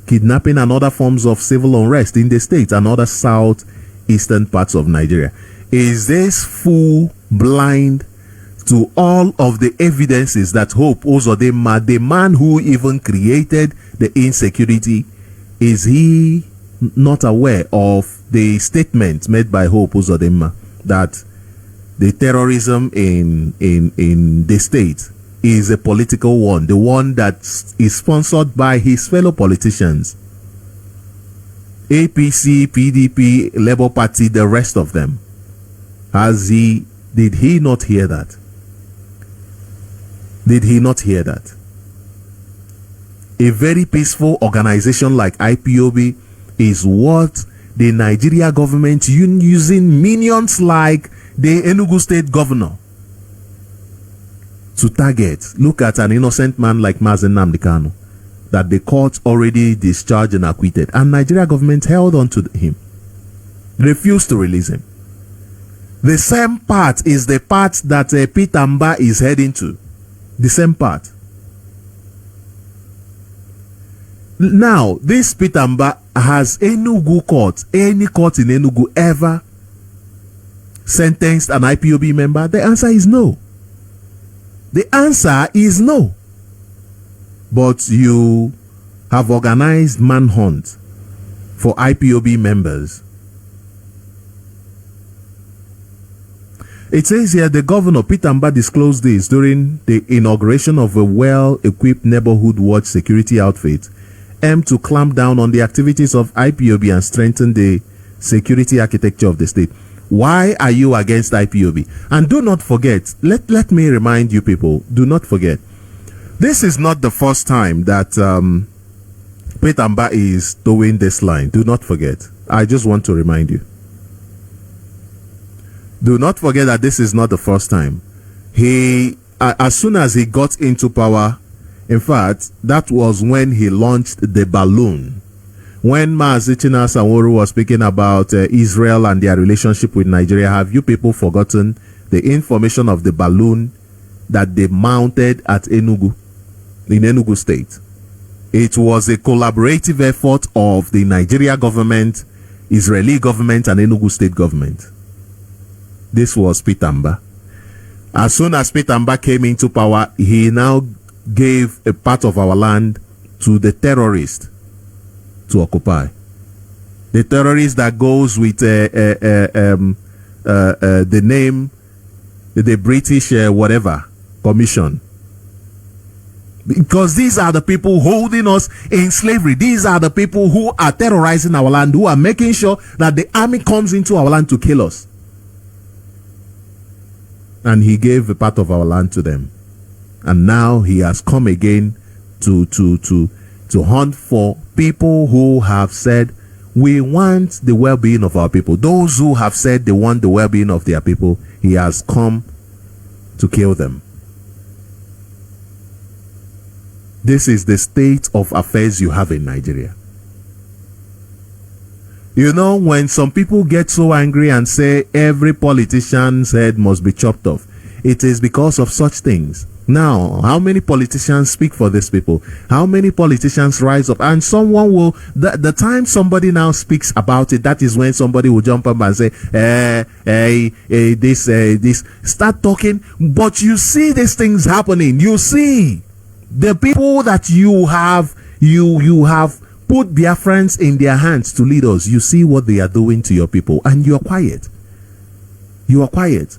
S2: kidnapping and other forms of civil unrest in the state and other southeastern parts of Nigeria. Is this fool blind to all of the evidences that Hope Uzodinma, the man who even created the insecurity, is he not aware of the statement made by Hope Uzodinma that the terrorism in the state is a political one, the one that is sponsored by his fellow politicians, APC, PDP, Labour Party, the rest of them? Did he not hear that? Did he not hear that? A very peaceful organization like IPOB is what the Nigeria government using minions like the Enugu State governor to target. Look at an innocent man like Mazi that the court already discharged and acquitted, and Nigeria government held on to him, refused to release him. The same part is the part that Peter Mba is heading to. The same part. Now, this Peter Mba, has Enugu court, any court in Enugu ever sentenced an IPOB member? The answer is no. The answer is no. But you have organized manhunt for IPOB members. It says here the governor, Peter Mba, disclosed this during the inauguration of a well-equipped neighborhood watch security outfit aimed to clamp down on the activities of IPOB and strengthen the security architecture of the state. Why are you against IPOB? And do not forget, let me remind you people, do not forget, this is not the first time that Peter Mba is doing this line. Do not forget. I just want to remind you. Do not forget that this is not the first time. He, as soon as he got into power, in fact, that was when he launched the balloon. When Mazi Sanwo-Olu was speaking about Israel and their relationship with Nigeria, have you people forgotten the information of the balloon that they mounted at Enugu, in Enugu State? It was a collaborative effort of the Nigeria government, Israeli government, and Enugu State government. This was Peter Mba. As soon as Peter Mba came into power, he now gave a part of our land to the terrorists to occupy. The terrorist that goes with the name, the British whatever commission. Because these are the people holding us in slavery. These are the people who are terrorizing our land, who are making sure that the army comes into our land to kill us. And he gave a part of our land to them. And now he has come again to hunt for people who have said, we want the well-being of our people. Those who have said they want the well-being of their people, he has come to kill them. This is the state of affairs you have in Nigeria. You know, when some people get so angry and say every politician's head must be chopped off, it is because of such things. Now, how many politicians speak for these people? How many politicians rise up? And someone will, the time somebody now speaks about it, that is when somebody will jump up and say, this, start talking. But you see these things happening. You see the people that you have put Biafrans in their hands to lead us. You see what they are doing to your people, and you are quiet. You are quiet.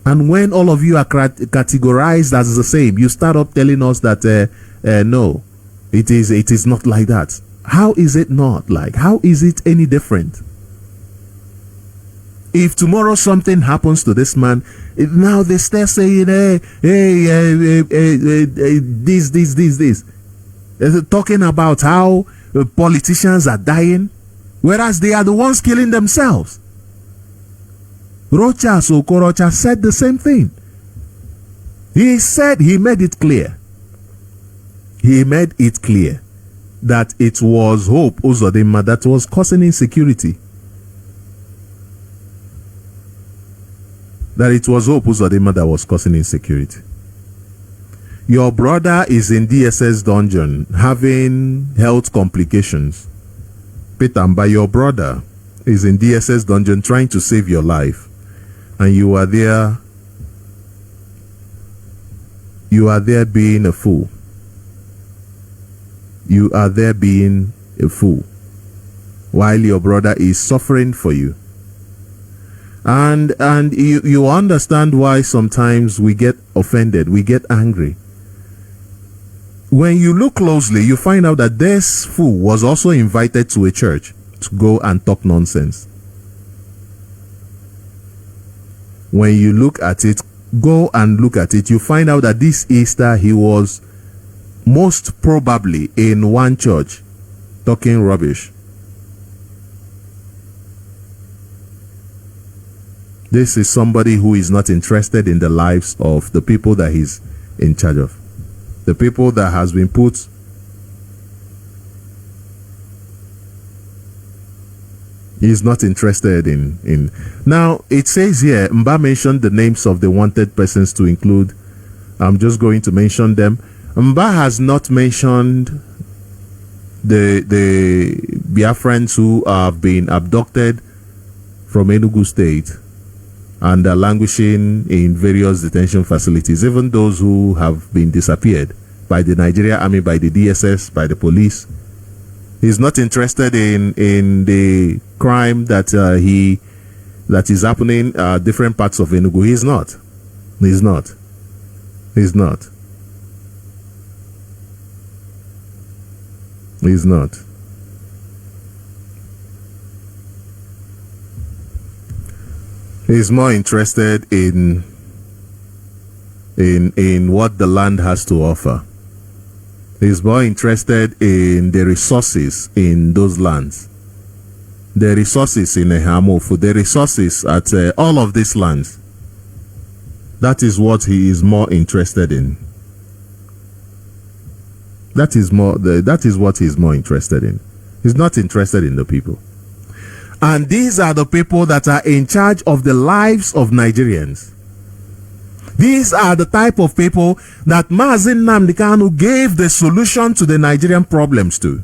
S2: And when all of you are categorized as the same, you start up telling us that no, it is not like that. How is it not like? How is it any different? If tomorrow something happens to this man, now they start saying, this. They're talking about how politicians are dying, whereas they are the ones killing themselves. Rocha Sokorocha said the same thing. He made it clear. He made it clear that it was Hope Uzodinma that was causing insecurity. That it was Hope Uzodinma that was causing insecurity. Your brother is in DSS dungeon having health complications. Peter Mba, your brother is in DSS dungeon trying to save your life. And you are there being a fool. You are there being a fool while your brother is suffering for you. And you understand why sometimes we get offended, we get angry. When you look closely, you find out that this fool was also invited to a church to go and talk nonsense. When you look at it, go and look at it, you find out that this Easter he was most probably in one church talking rubbish. This is somebody who is not interested in the lives of the people that he's in charge of. The people that has been put he's not interested in. Now, it says here, Mba mentioned the names of the wanted persons to include. I'm just going to mention them. Mba has not mentioned the Biafrans who have been abducted from Enugu State and are languishing in various detention facilities, even those who have been disappeared by the Nigeria Army, by the DSS, by the police. He's not interested in the crime that he that is happening different parts of Enugu. He's not. He's not. He's not. He's not. He's more interested in what the land has to offer. He's more interested in the resources in those lands. The resources in Ehamofu, the resources at all of these lands. That is what he is more interested in. That is what he's more interested in. He's not interested in the people. And these are the people that are in charge of the lives of Nigerians. These are the type of people that Mazi Nnamdi Kanu gave the solution to the Nigerian problems to.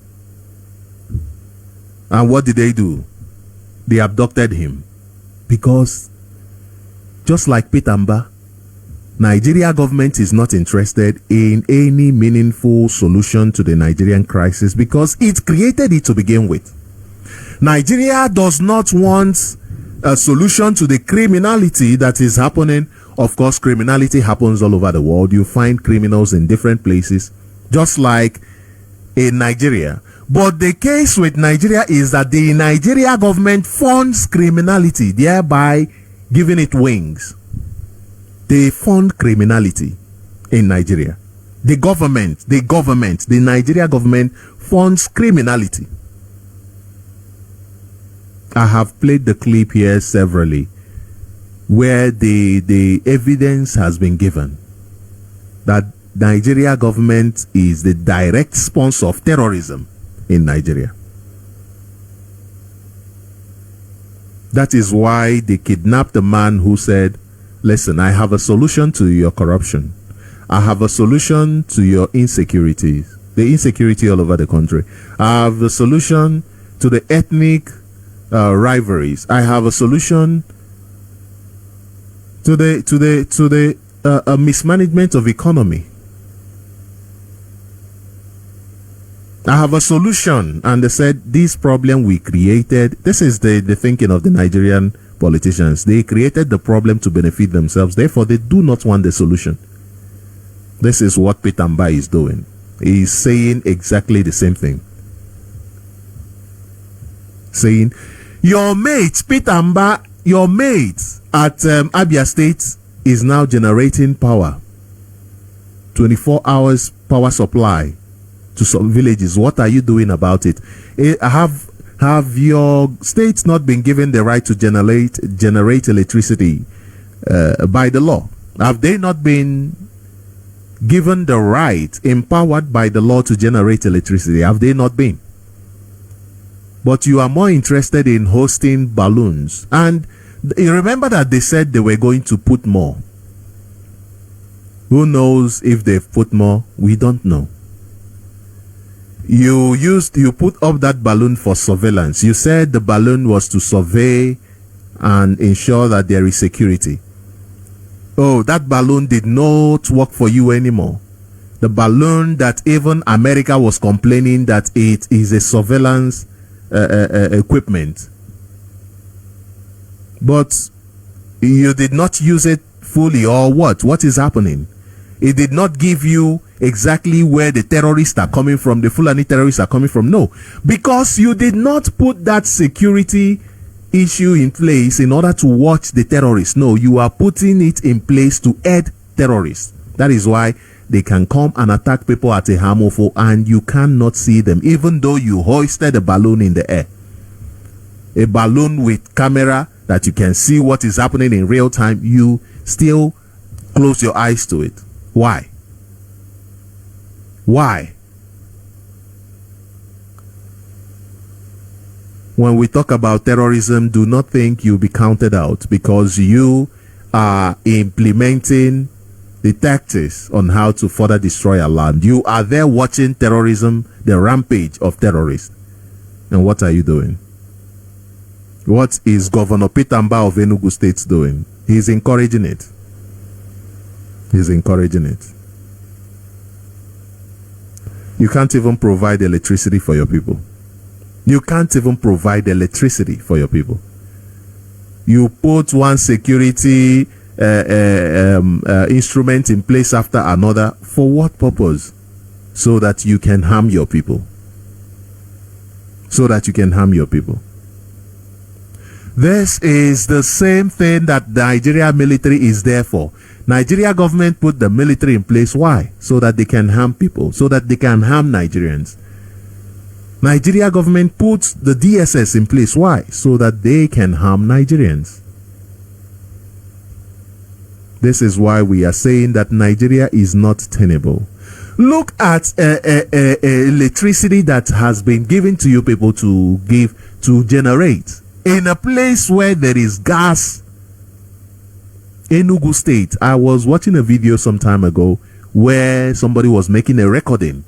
S2: And what did they do? They abducted him. Because just like Peter Mba, Nigeria government is not interested in any meaningful solution to the Nigerian crisis because it created it to begin with. Nigeria does not want a solution to the criminality that is happening. Of course, criminality happens all over the world. You find criminals in different places, just like in Nigeria. But the case with Nigeria is that the Nigeria government funds criminality, thereby giving it wings. They fund criminality in Nigeria. The Nigeria government funds criminality. I have played the clip here severally where the evidence has been given that Nigeria government is the direct sponsor of terrorism in Nigeria. That is why they kidnapped a man who said, listen, I have a solution to your corruption. I have a solution to your insecurities, the insecurity all over the country. I have a solution to the ethnic rivalries. I have a solution to the mismanagement of economy. I have a solution. And they said, this problem we created, this is the thinking of the Nigerian politicians. They created the problem to benefit themselves. Therefore, they do not want the solution. This is what Peter Mba is doing. He is saying exactly the same thing. Saying, your mate, Peter Mba, your mate at Abia State is now generating power. 24 hours power supply to some villages. What are you doing about it? Have your states not been given the right to generate electricity by the law? Have they not been given the right, empowered by the law to generate electricity? Have they not been? But you are more interested in hosting balloons. And you remember that they said they were going to put more. Who knows if they've put more? We don't know. You put up that balloon for surveillance. You said the balloon was to survey and ensure that there is security. Oh, that balloon did not work for you anymore. The balloon that even America was complaining that it is a surveillance equipment. But you did not use it fully, or what? What is happening? It did not give you exactly where the terrorists are coming from, the Fulani terrorists are coming from. No, because you did not put that security issue in place in order to watch the terrorists. No, you are putting it in place to aid terrorists. That is why they can come and attack people at a Hamofo and you cannot see them, even though you hoisted a balloon in the air. A balloon with camera that you can see what is happening in real time, you still close your eyes to it. Why? Why? When we talk about terrorism, do not think you'll be counted out because you are implementing the tactics on how to further destroy our land. You are there watching terrorism, the rampage of terrorists. And what are you doing? What is Governor Peter Mba of Enugu State doing? He's encouraging it. He's encouraging it. You can't even provide electricity for your people. You can't even provide electricity for your people. You put one security instrument in place after another. For what purpose? So that you can harm your people. So that you can harm your people. This is the same thing that the Nigeria military is there for. Nigeria government put the military in place. Why? So that they can harm people. So that they can harm Nigerians. Nigeria government puts the DSS in place. Why? So that they can harm Nigerians. This is why we are saying that Nigeria is not tenable. Look at electricity that has been given to you people to generate in a place where there is gas. Enugu State. I was watching a video some time ago where somebody was making a recording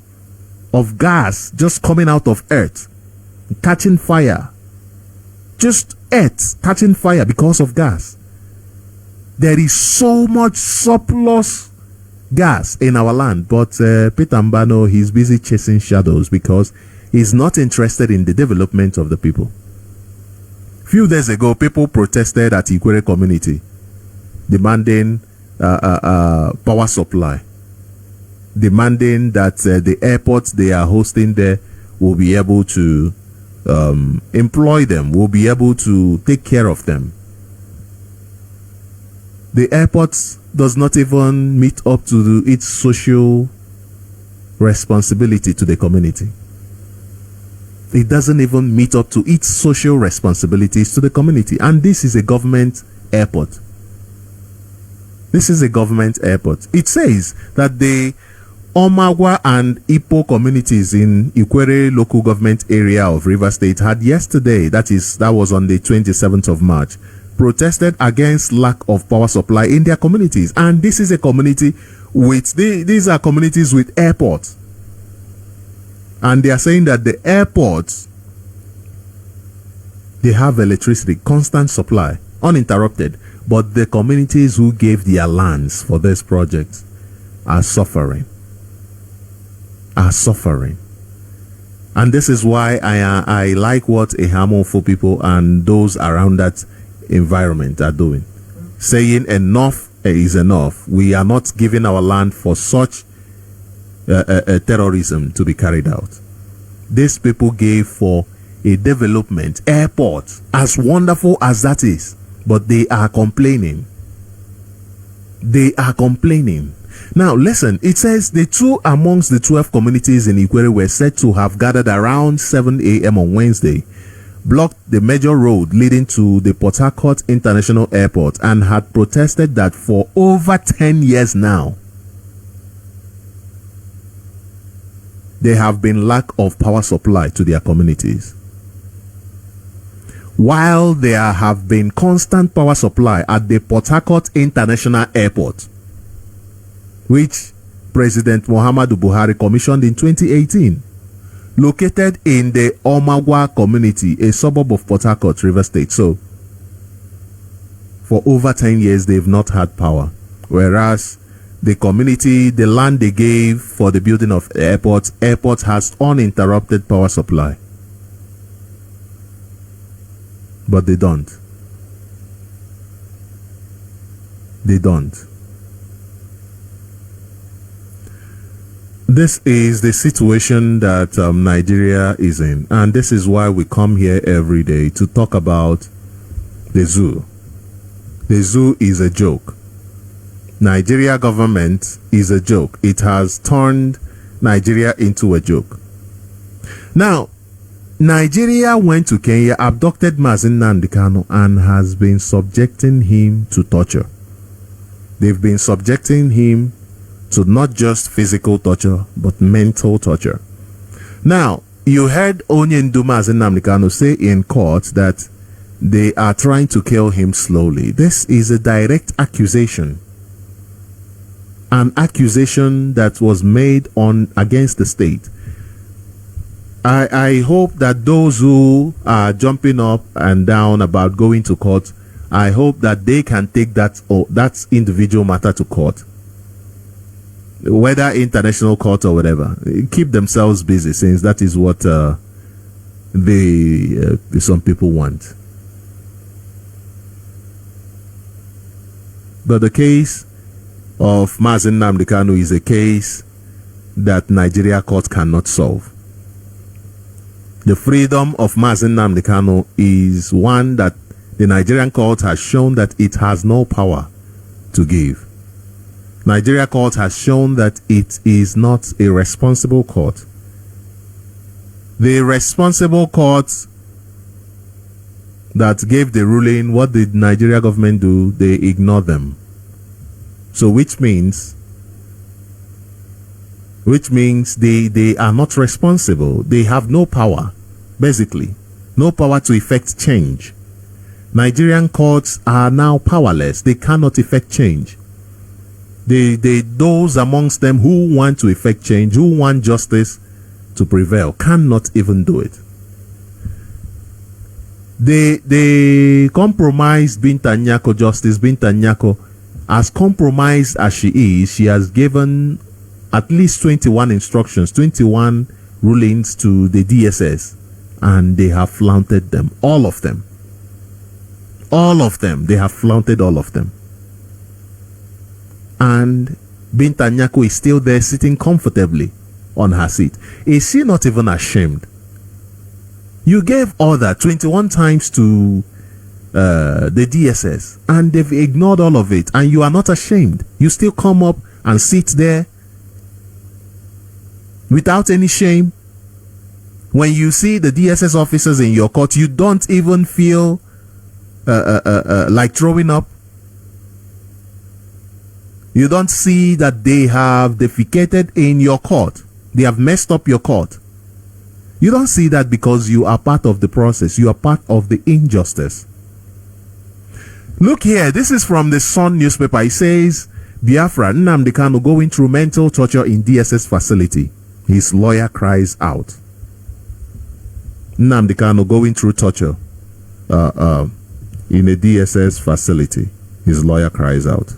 S2: of gas just coming out of earth, catching fire. Just earth catching fire because of gas. There is so much surplus gas in our land, but Peter Mbano, he's busy chasing shadows because he's not interested in the development of the people. Few days ago, people protested at Ikwere community, demanding power supply, demanding that the airports they are hosting there will be able to employ them, will be able to take care of them. The airport does not even meet up to its social responsibility to the community. It doesn't even meet up to its social responsibilities to the community. And this is a government airport. This is a government airport. It says that the Omagwa and Ipo communities in Ikwere local government area of Rivers State had yesterday, that was on the 27th of March, protested against lack of power supply in their communities. And this is a community with these are communities with airports, and they are saying that the airports, they have electricity, constant supply, uninterrupted, but the communities who gave their lands for this project are suffering. And this is why I like what Ehamofo people and those around that environment are doing, saying enough is enough. We are not giving our land for such terrorism to be carried out. These people gave for a development airport, as wonderful as that is, but they are complaining. Now listen, it says the two amongst the 12 communities in Ikwere were said to have gathered around 7 a.m. on Wednesday, blocked the major road leading to the Port Harcourt International Airport, and had protested that for over 10 years now there have been lack of power supply to their communities, while there have been constant power supply at the Port Harcourt International Airport, which President Muhammadu Buhari commissioned in 2018. Located in the Omagwa community, a suburb of Port Harcourt, Rivers State. So, for over 10 years, they've not had power. Whereas the community, the land they gave for the building of airports has uninterrupted power supply. But they don't. This is the situation that Nigeria is in, and this is why we come here every day to talk about the zoo. The zoo is a joke. Nigeria government is a joke. It has turned Nigeria into a joke. Now, Nigeria went to Kenya, abducted Mazi and has been subjecting him to torture. They've been subjecting him to not just physical torture, but mental torture. Now, you heard Onyendu Mazi say in court that they are trying to kill him slowly. This is a direct accusation. An accusation that was made against the state. I hope that those who are jumping up and down about going to court, I hope that they can take that individual matter to court, whether international court or whatever. Keep themselves busy, since that is what some people want. But the case of Mazi Nnamdi Kanu is a case that Nigeria court cannot solve. The freedom of Mazi Nnamdi Kanu is one that the Nigerian court has shown that it has no power to give. Nigeria court has shown that it is not a responsible court. The responsible court that gave the ruling, what did Nigeria government do? They ignore them. So which means they are not responsible. They have no power, basically. No power to effect change. Nigerian courts are now powerless. They cannot effect change. Those amongst them who want to effect change, who want justice to prevail, cannot even do it. They compromised Binta Nyako Justice. Binta Nyako, as compromised as she is, she has given at least 21 instructions, 21 rulings to the DSS, and they have flaunted them. All of them. All of them. They have flaunted all of them. And Binta Nyako is still there sitting comfortably on her seat. Is she not even ashamed? You gave order 21 times to the DSS and they've ignored all of it, and you are not ashamed. You still come up and sit there without any shame. When you see the DSS officers in your court, you don't even feel like throwing up. You don't see that they have defecated in your court. They have messed up your court. You don't see that because you are part of the process. You are part of the injustice. Look here. This is from the Sun newspaper. It says, Biafra, Nnamdi Kanu going through mental torture in DSS facility. His lawyer cries out. Nnamdi Kanu going through torture in a DSS facility. His lawyer cries out.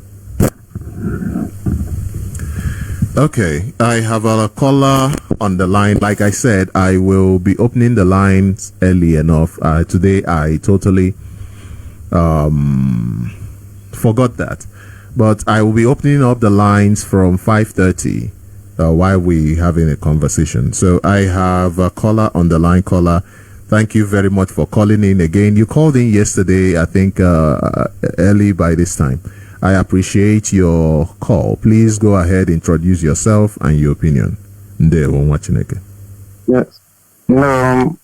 S2: Okay, I have a caller on the line. Like I said, I will be opening the lines early enough. Today I totally forgot that, but I will be opening up the lines from 5:30 while we having a conversation. So I have a caller on the line. Caller, thank you very much for calling in again. You called in yesterday, I think early by this time. I appreciate your call. Please go ahead, introduce yourself and your opinion.
S3: Yes. No,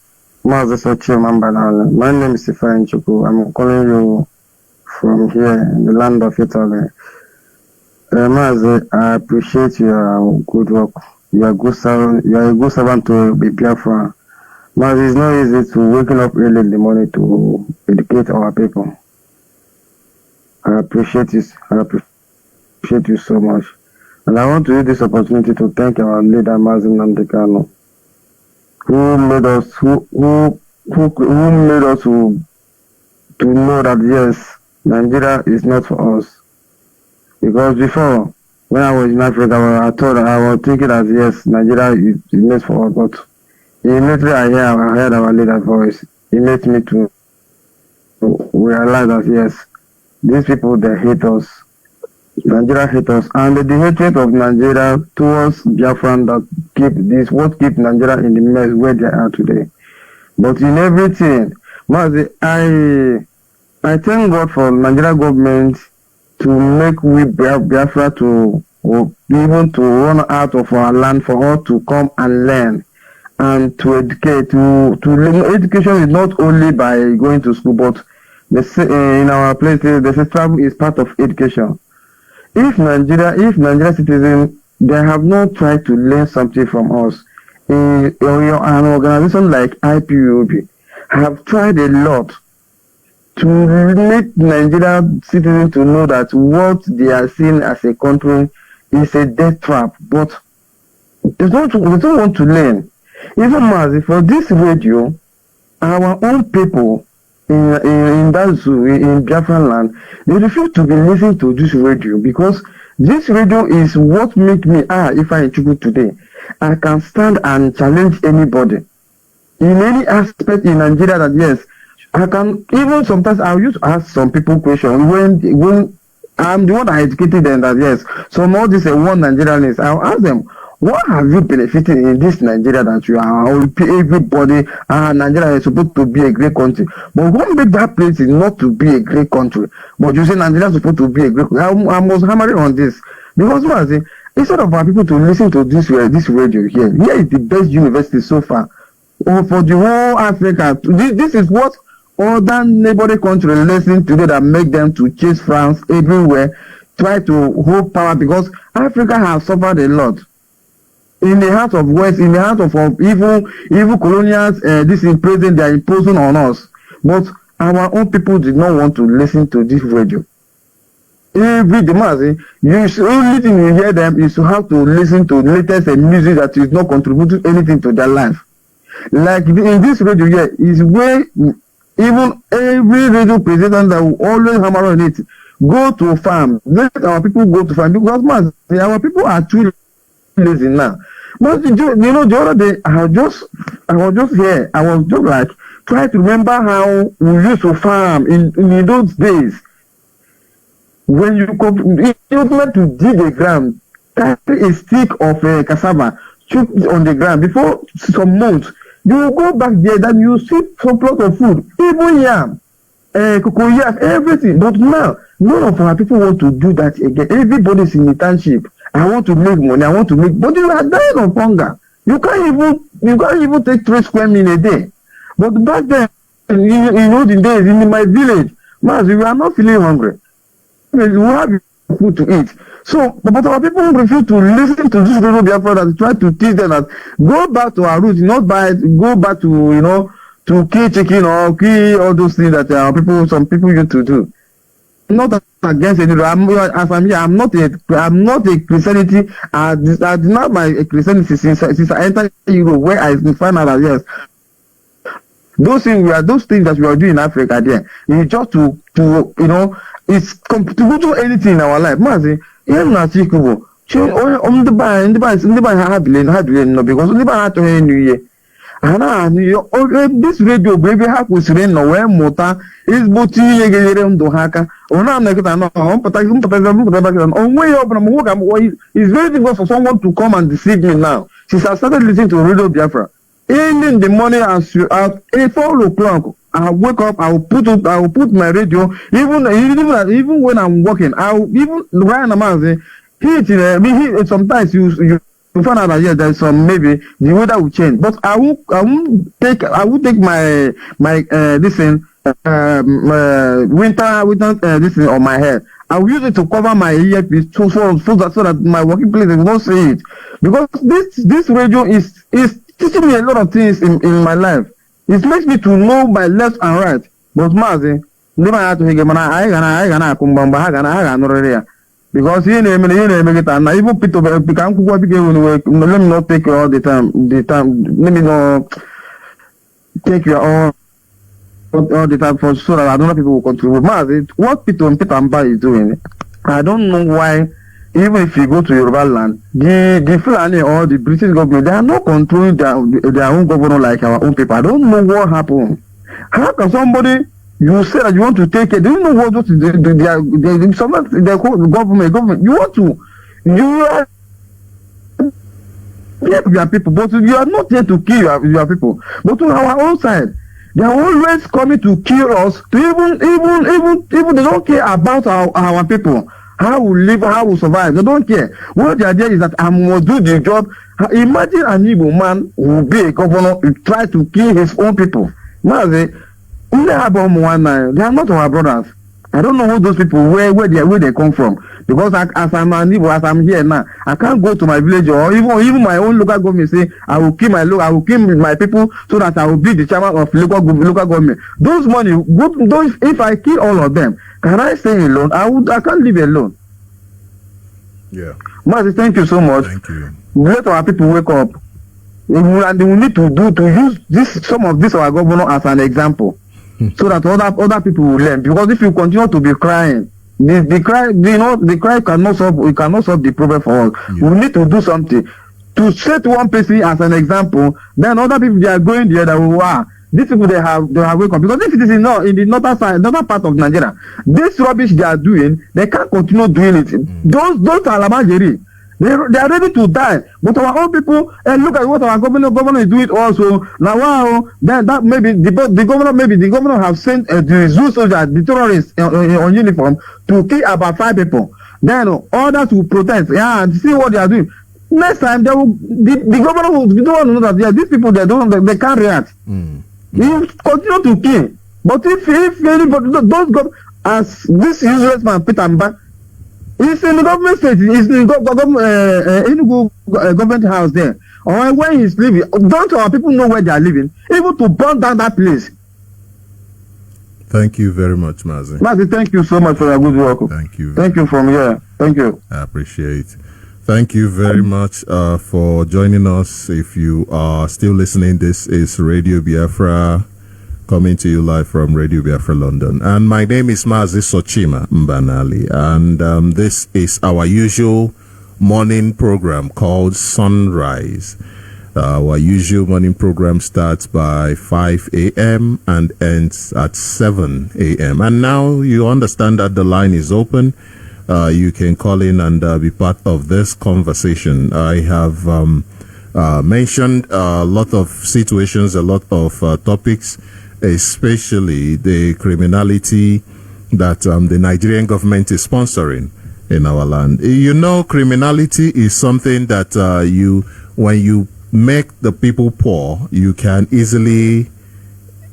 S3: Mazi Sochima, Mbanali. My name is Chuku. I'm calling you from here in the land of Italy. Mazi, I appreciate your good work. You are a good servant to be Biafra. Mazi, it's not easy to waking up early in the morning to educate our people. I appreciate it. I appreciate you so much. And I want to use this opportunity to thank our leader, Mazi Nnamdi Kanu, who made us to know that yes, Nigeria is not for us. Because before, when I was in Africa, I was thinking that yes, Nigeria is made for us. But immediately I heard our leader's voice. It made me to realize that yes, these people, they hate us. Nigeria hate us. And the hatred of Nigeria towards Biafran that what keep Nigeria in the mess where they are today. But in everything, Mazi, I thank God for Nigeria government to make we Biafra to even to run out of our land for us to come and learn and to educate. Education is not only by going to school, but in our places, the travel is part of education. If Nigeria citizens, they have not tried to learn something from us, an organization like IPOB have tried a lot to make Nigeria citizens to know that what they are seeing as a country is a death trap, but they don't want to learn. Even Mazi, for this radio, our own people in that zoo, in Biafran land, they refuse to be listening to this radio because this radio is what make me, if I Chuku today, I can stand and challenge anybody in any aspect in Nigeria that yes, I can, even sometimes I used to ask some people questions when I'm the one that educated them that yes, some all this one Nigerian is. I'll ask them, what have you benefited in this Nigeria that you are everybody? Nigeria is supposed to be a great country, but what make that place is not to be a great country? But you say Nigeria is supposed to be a great country. I was hammering on this because what I say, instead of our people to listen to this radio here is the best university so far. For the whole Africa, this is what other neighboring countries listen to that make them to chase France everywhere, try to hold power because Africa has suffered a lot. In the heart of West, in the heart of evil colonials, this is present, they are imposing on us. But our own people did not want to listen to this radio. Every demand, only thing you hear them is to have to listen to latest music that is not contributing anything to their life. Like in this radio here, is where even every radio presenter that will always hammer on it, go to farm. Let our people go to farm because man, our people are too lazy now. But the other day I was just here. I was just like trying to remember how we used to farm in those days. When you meant to dig the ground, carry a stick of cassava, shoot it on the ground before some months. You will go back there, then you see some plot of food, even yam, cocoyam, everything. But now, none of our people want to do that again. Everybody's in the township. I want to make money. But you are dying of hunger. You can't even take 3 square meals a day. But back then, in olden days, in my village, Mazi, we are not feeling hungry. We have food to eat. So, but our people refuse to listen to this radio Biafra that try to teach them that go back to our roots, not go back to to kill chicken or kill all those things that some people used to do. Not against any. I'm not a Christianity. I deny my Christianity since I entered Europe, where I find out that yes, those things that we are doing in Africa there is just to it's to do anything in our life. Mazi, even na chikubo. Ndị ba ha bilen no because ndị ba ha to new year. This radio baby ha kwesịrị nọ wee mụta ezigbo ihe ga-enyere ndụ ha aka. Ona na kita no mpata onwe ya ọbụla mụ ga it's very difficult for someone to come and deceive me now. Since I started listening to Radio Biafra, in the morning at 4 o'clock, I wake up, I will put my radio, even when I'm working, even right now, sometimes you find out that yes, there's some maybe the weather will change, but I will take my winter this thing on my head. I will use it to cover my earpiece so that my working place will not see it, because this radio is teaching me a lot of things in my life. It makes me to know my left and right. But Mazi, never had to hear I gonna kumbamba ha because he name it and even Peter become let me not take all the time. Let me not take your all the time for so that I don't know people will contribute. Mazi, what Peter Mba is doing, I don't know why. Even if you go to Yoruba land, the Fulani or the British government, they are not controlling their own governor like our own people. I don't know what happened. How can somebody, you say that you want to take it, do you know what the government, you want to, you are your people, but you are not here to kill your people. But on our own side, they are always coming to kill us, to even they don't care about our people. How we live, how we survive. They don't care. What the idea is that I must do the job. Imagine an Igbo man who will be a governor who try to kill his own people. Mazi, they are not our brothers. I don't know who those people where they come from. Because as I'm an Igbo, as I'm here now, I can't go to my village or even my own local government say I will kill my people so that I will be the chairman of local government. Those money, if I kill all of them, can I stay alone? I can't live alone.
S2: Yeah.
S3: Mazi, thank you so much.
S2: Thank you.
S3: Let our people wake up. And we need to use some of this our governor as an example. So that other people will learn. Because if you continue to be crying, the cry cannot solve the problem for us. Yeah. We need to do something to set one person as an example. Then other people they are going there that these people they have wake up, because if it is in the northern part of Nigeria, this rubbish they are doing, they can't continue doing it. Those are Alabajiri. They are ready to die. But our own people, look at what our governor is doing also. Now, wow, that maybe the governor have sent the zoo soldiers, the terrorists on uniform to kill about 5 people. Then others will protest. Yeah, and see what they are doing. Next time, the governor will know that these people they can't react. You continue to kill. But if anybody those go as this useless man Peter Mba, he's in the government state, he's in the government house there, or where he's living. Don't our people know where they are living? Able to burn down that place.
S2: Thank you very much, Mazi.
S3: Mazi, thank you so much for your good work.
S2: Thank you.
S3: Thank you from here. Thank you.
S2: I appreciate. Thank you very much for joining us. If you are still listening, this is Radio Biafra, coming to you live from Radio Biafra London. And my name is Mazi Sochima Mbanali. And this is our usual morning program called Sunrise. Our usual morning program starts by 5 a.m. and ends at 7 a.m. And now you understand that the line is open. You can call in and be part of this conversation. I have mentioned a lot of situations, a lot of topics, especially the criminality that the Nigerian government is sponsoring in our land. You know, criminality is something that when you make the people poor, you can easily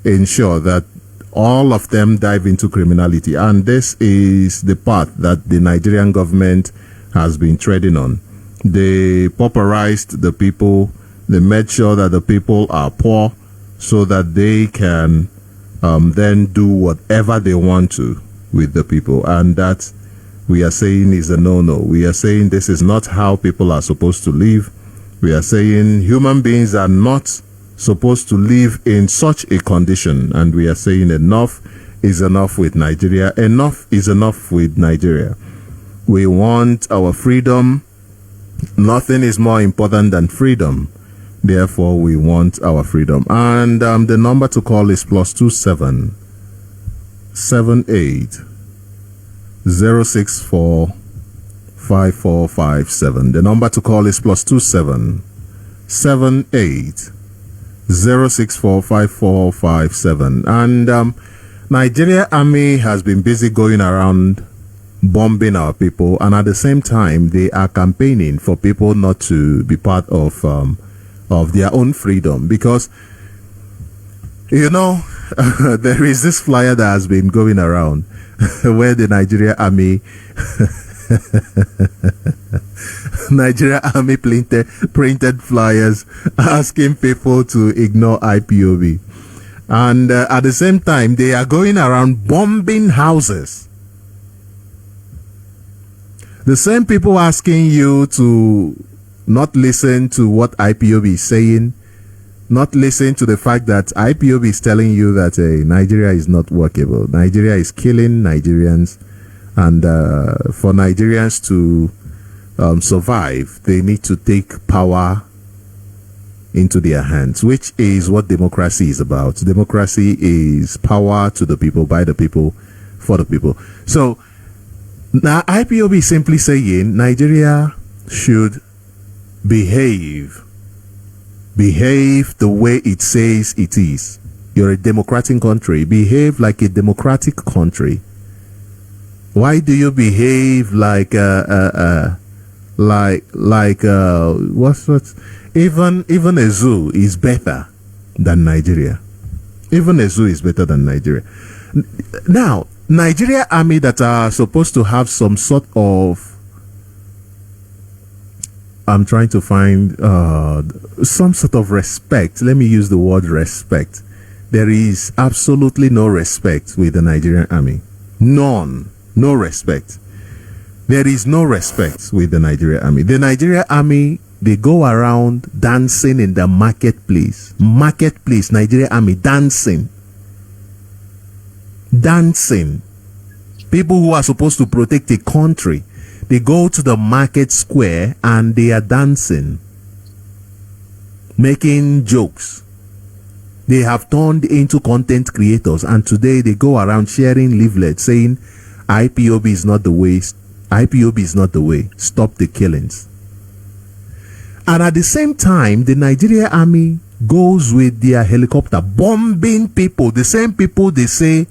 S2: ensure that all of them dive into criminality. And this is the path that the Nigerian government has been treading on. They pauperized the people. They made sure that the people are poor so that they can then do whatever they want to with the people. And that, we are saying, is a no-no. We are saying this is not how people are supposed to live. We are saying human beings are not supposed to live in such a condition, and we are saying enough is enough with Nigeria. Enough is enough with Nigeria. We want our freedom. Nothing is more important than freedom. Therefore, we want our freedom. And the number to call is +27 78 064 5457. The number to call is +27 78 0645457. And Nigeria Army has been busy going around bombing our people, and at the same time they are campaigning for people not to be part of their own freedom, because you know there is this flyer that has been going around where the Nigeria Army printed flyers asking people to ignore IPOB, and at the same time they are going around bombing houses. The same people asking you to not listen to what IPOB is saying, not listen to the fact that IPOB is telling you that Nigeria is not workable. Nigeria is killing Nigerians, and for Nigerians to survive, they need to take power into their hands, which is what democracy is about. Democracy is power to the people, by the people, for the people. So now IPOB is simply saying Nigeria should behave the way it says it is. You're a democratic country. Behave like a democratic country. Why do you behave like even a zoo is better than Nigeria? Even a zoo is better than Nigeria. Now, Nigeria Army that are supposed to have some sort of, I'm trying to find some sort of respect. Let me use the word respect. There is absolutely no respect with the Nigerian Army. None. No respect. There is no respect with the Nigerian Army. The Nigerian Army, they go around dancing in the marketplace. Nigerian Army dancing. People who are supposed to protect a country, they go to the market square and they are dancing, making jokes, They have turned into content creators, and today they go around sharing leaflets saying IPOB is not the way. IPOB is not the way. Stop the killings. And at the same time, the Nigerian army goes with their helicopter bombing people. The same people they say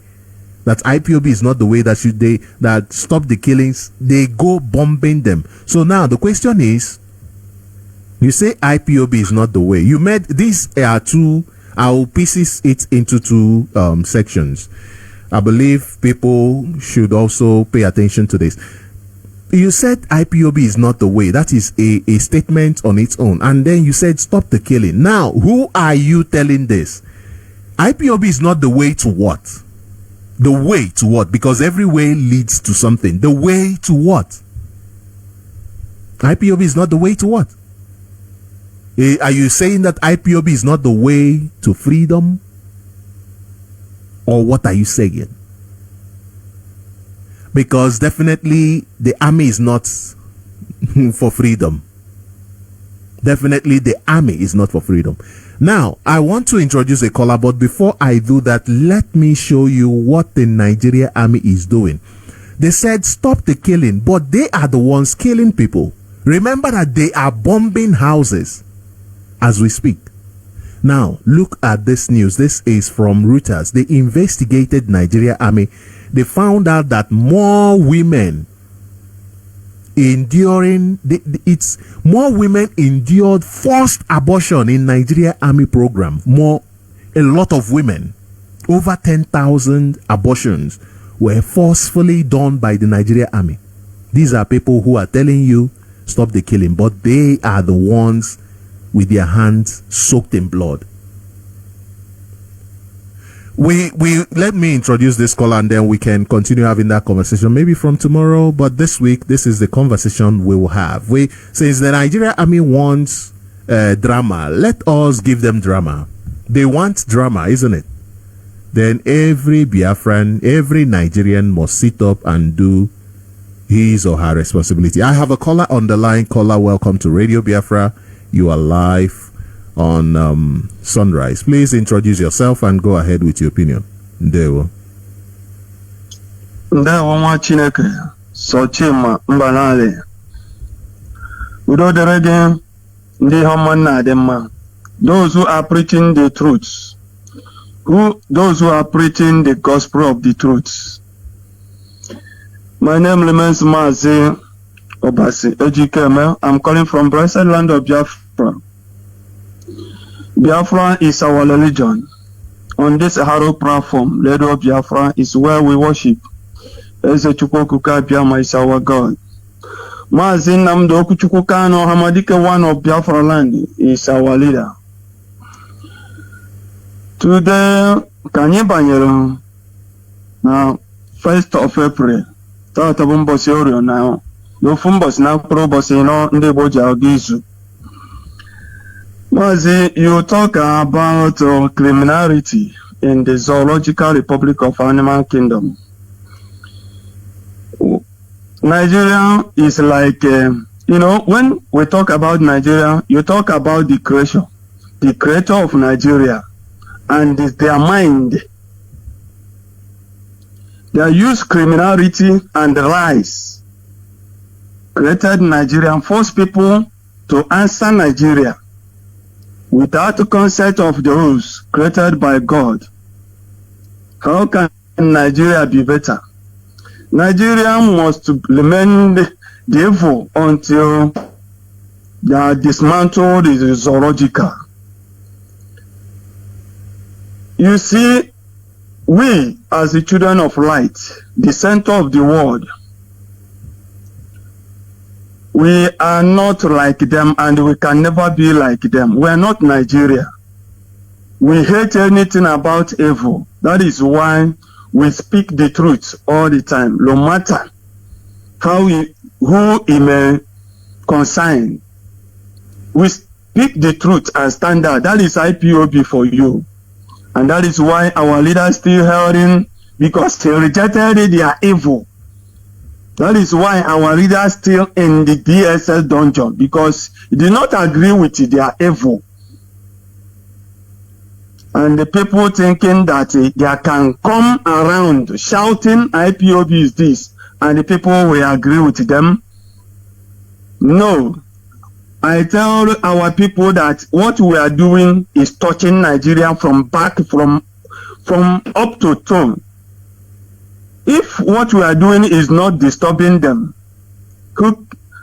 S2: that IPOB is not the way, that stop the killings, they go bombing them. So now the question is, you say IPOB is not the way. You made these are two. I'll pieces it into two sections. I believe people should also pay attention to this. You said IPOB is not the way. That is a statement on its own. And then you said stop the killing. Now, who are you telling this? IPOB is not the way to what? The way to what? Because every way leads to something. The way to what? IPOB is not the way to what? Are you saying that IPOB is not the way to freedom? Or what are you saying? Because definitely the army is not for freedom. Definitely the army is not for freedom. Now, I want to introduce a caller, but before I do that, let me show you what the Nigerian army is doing. They said stop the killing, but they are the ones killing people. Remember that they are bombing houses as we speak. Now, look at this news. This is from Reuters. They investigated Nigerian army. They found out that more women endured forced abortion in Nigeria army program. A lot of women, over 10,000 abortions were forcefully done by the Nigeria army. These are people who are telling you stop the killing, but they are the ones with their hands soaked in blood. Let me introduce this caller, and then we can continue having that conversation maybe from tomorrow. But this week, this is the conversation we will have. Since the Nigerian army wants drama, let us give them drama. They want drama, isn't it? Then every Biafran, every Nigerian must sit up and do his or her responsibility. I have a caller on the line. Caller, welcome to Radio Biafra. You are live on Sunrise. Please introduce yourself and go ahead with your opinion. Ndewo
S3: nwa Chineke Sochima Mbanali udo dere gị ndị ọma nna dị mma. Those who are preaching the truth, those who are preaching the gospel of the truth. My name remains Mazi Obasi Ejikeme. I'm calling from blessed land of Biafra. Biafra is our religion. On this Haro platform, Radio Biafra is where we worship. Eze Chukwuka Biama is our God. Mazi Nnamdi Okuchukwu Kanu Hamadike, one of Biafra land, is our leader. Today, Kanye Banyere, now 1st of April, Tata Bumbosi Orio now. No fumbos na probosi no ndebo jagizu. Mazi, you talk about criminality in the Zoological Republic of Animal Kingdom. Nigeria is like, when we talk about Nigeria, you talk about the creation, the creator of Nigeria, and their mind. They use criminality and lies, created Nigeria, and forced people to answer Nigeria without the consent of the rules created by God. How can Nigeria be better? Nigeria must remain the evil until they are dismantled the zoological. You see, we as the children of light, the center of the world, we are not like them, and we can never be like them. We are not Nigeria. We hate anything about evil. That is why we speak the truth all the time, no matter who it may concern. We speak the truth and stand out. That is IPOB for you. And that is why our leaders still held in, because they rejected it, they are evil. That is why our leaders still in the DSS dungeon, because they did not agree with it, they are evil.
S4: and the people thinking that they can come around shouting IPOB is this, and the people will agree with them. No. I tell our people that what we are doing is touching Nigeria from back, from up to toe. If what we are doing is not disturbing them,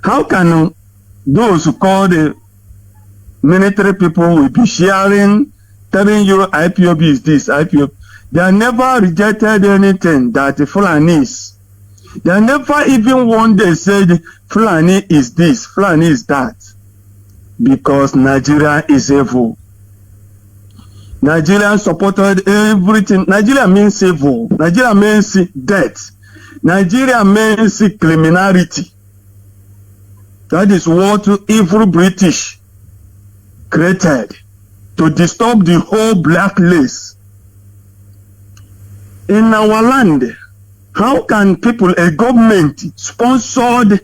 S4: how can those who call the military people will be sharing, telling you IPOB is this, IPOB? They have never rejected anything that the Fulanis. They never even one day said Fulani is this, Fulani is that. Because Nigeria is evil. Nigeria supported everything. Nigeria means evil. Nigeria means death. Nigeria means criminality. That is what evil British created to disturb the whole black race. In our land, how can people, a government sponsored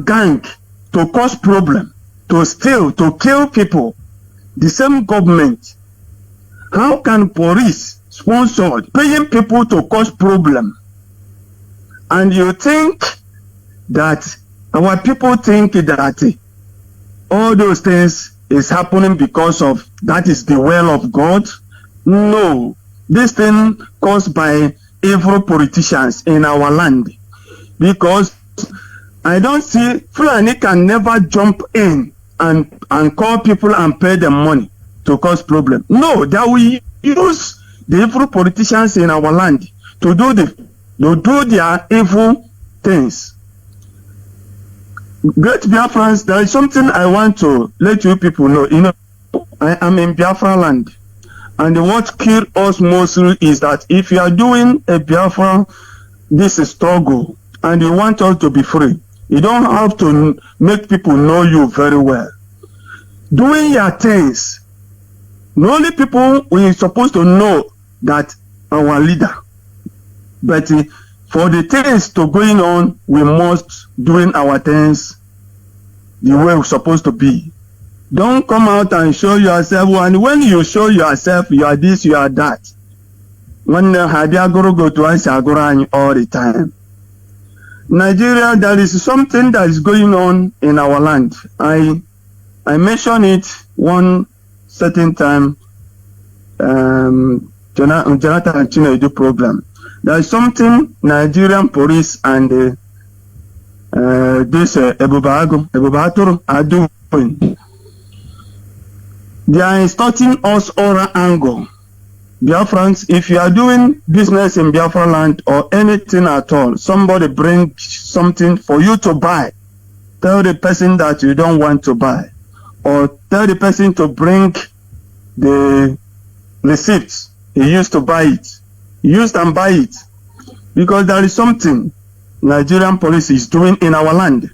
S4: gang to cause problem, to steal, to kill people, the same government? How can police sponsored paying people to cause problem? And you think that our people think that all those things is happening because of that is the will of God? No, this thing caused by evil politicians in our land. Because I don't see Fulani can never jump in and call people and pay them money to cause problem. No, that we use the evil politicians in our land to do their evil things. Great Biafrans, there is something I want to let you people know. You know, I am in Biafra land, and what killed us mostly is that if you are doing a Biafra, this is struggle, and you want us to be free, you don't have to make people know you very well. Doing your things, the only people we are supposed to know that our leader. But for the things to going on, we must doing our things the way we're supposed to be. Don't come out and show yourself. And when you show yourself, you are this, you are that. When go to us all the time. Nigeria, there is something that is going on in our land. I mentioned it one certain time. Jonathan and Chinedu program. There is something Nigerian police and this Ebubatoro are doing. They are instructing us all angle. Biafrans, if you are doing business in Biafra land or anything at all, somebody bring something for you to buy. Tell the person that you don't want to buy. Or tell the person to bring the receipts. He used to buy it. Use and buy it. Because there is something Nigerian police is doing in our land.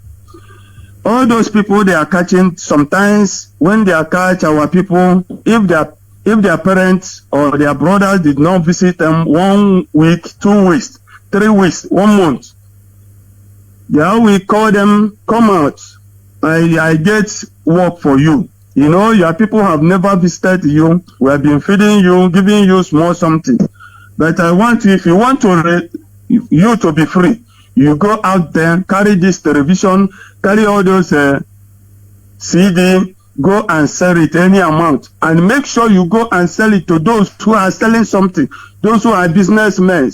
S4: All those people they are catching, sometimes when they are catch our people, if their parents or their brothers did not visit them 1 week, 2 weeks, 3 weeks, 1 month, then we call them, come out. I get work for you. You know, your people have never visited you. We have been feeding you, giving you small something. But I want you, if you want you to be free, you go out there, carry this television, carry all those CD, go and sell it any amount. And make sure you go and sell it to those who are selling something, those who are businessmen.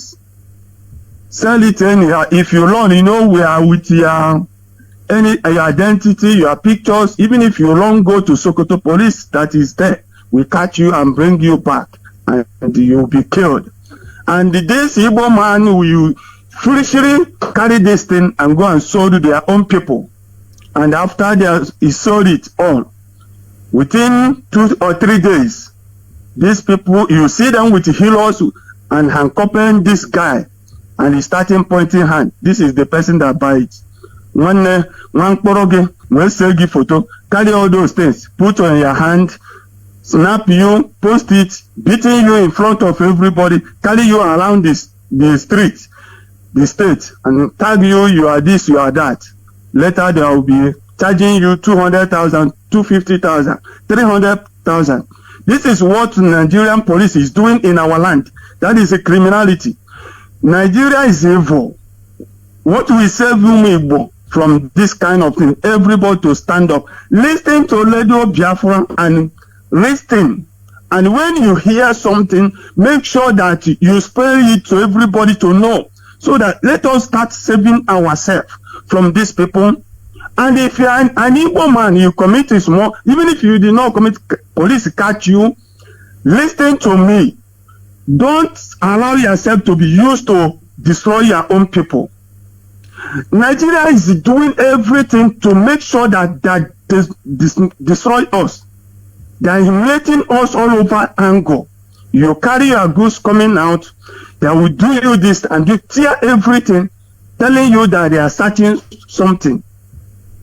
S4: Sell it anyhow. If you learn, you know, we are with your identity, your pictures. Even if you don't go to Sokoto police that is there, we catch you and bring you back, and you'll be killed. And this Igbo man will foolishly carry this thing and go and sold to their own people. And after he sold it all, within 2 or 3 days, these people, you see them with heels and handcuffing this guy, and he's starting pointing hand. This is the person that buy it. One poroge, one selfie photo, carry all those things, put on your hand, snap you, post it, beating you in front of everybody, carry you around the street, the state, and tag you, you are this, you are that. Later there will be charging you 200,000, 250,000, 300,000. This is what Nigerian police is doing in our land. That is a criminality. Nigeria is evil. What we save you from this kind of thing? Everybody to stand up. Listen to Radio Biafra and listen. And when you hear something, make sure that you spell it to everybody to know. So that let us start saving ourselves from these people. And if you are an Igbo man, you commit a small, even if you did not commit, police catch you, listen to me. Don't allow yourself to be used to destroy your own people. Nigeria is doing everything to make sure that destroy us. They are humiliating us all over angle. You carry your goods coming out, they will do you this and you tear everything, telling you that they are searching something.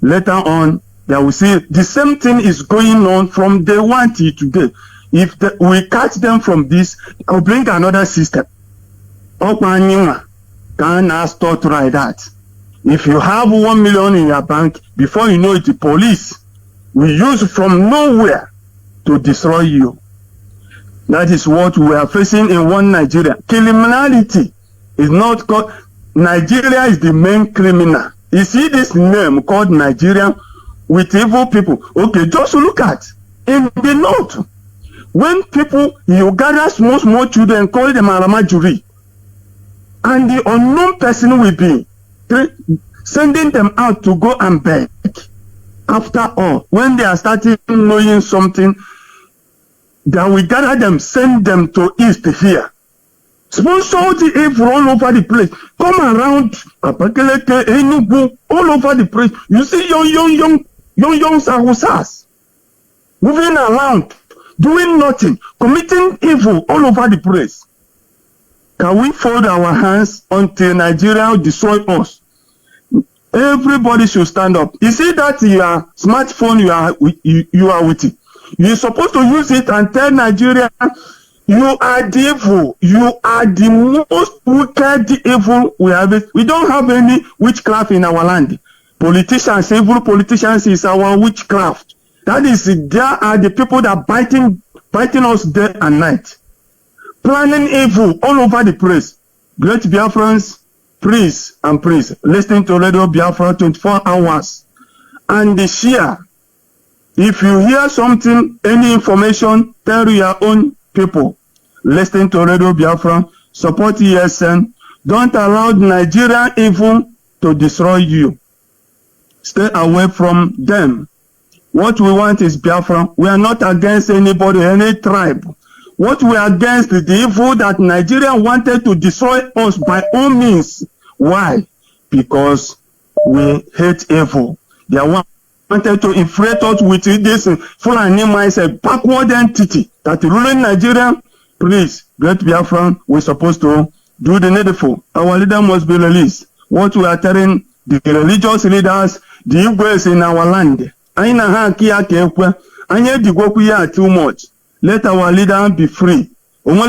S4: Later on, they will see the same thing is going on from day one till today. If we catch them from this, I'll bring another system. Can I start like that? If you have 1 million in your bank, before you know it, the police will use from nowhere to destroy you. That is what we are facing in one Nigeria. Criminality is not called, Nigeria is the main criminal. You see this name called Nigeria with evil people. Okay, just look at in the north. When people, you gather small children, call them Aramajuri, and the unknown person will be sending them out to go and beg. After all, when they are starting knowing something, that we gather them, send them to east here. Sponsor the evil all over the place. Come around Apakeleke, Enugu, all over the place. You see young Sahusas moving around, doing nothing, committing evil all over the place. Can we fold our hands until Nigeria destroy us? Everybody should stand up. You see that your smartphone you are with it. You're supposed to use it and tell Nigeria, you are the evil. You are the most wicked evil we have. We don't have any witchcraft in our land. Politicians, evil politicians is our witchcraft. That is, there are the people that biting us day and night. Planning evil all over the place. Great Biafrans, please and please, listen to Radio Biafra 24 hours. And share. If you hear something, any information, tell your own people. Listen to Radio Biafra, support ESN. Don't allow Nigerian evil to destroy you. Stay away from them. What we want is Biafra. We are not against anybody, any tribe. What we are against is the evil that Nigeria wanted to destroy us by all means. Why? Because we hate evil. They wanted to inflate us with this Fulani mindset, backward entity that ruling Nigeria. Please, Great Biafra, we're supposed to do the needful. Our leader must be released. What we are telling the religious leaders, the Igbo's in our land. Too much. Let our leader be free. Come on,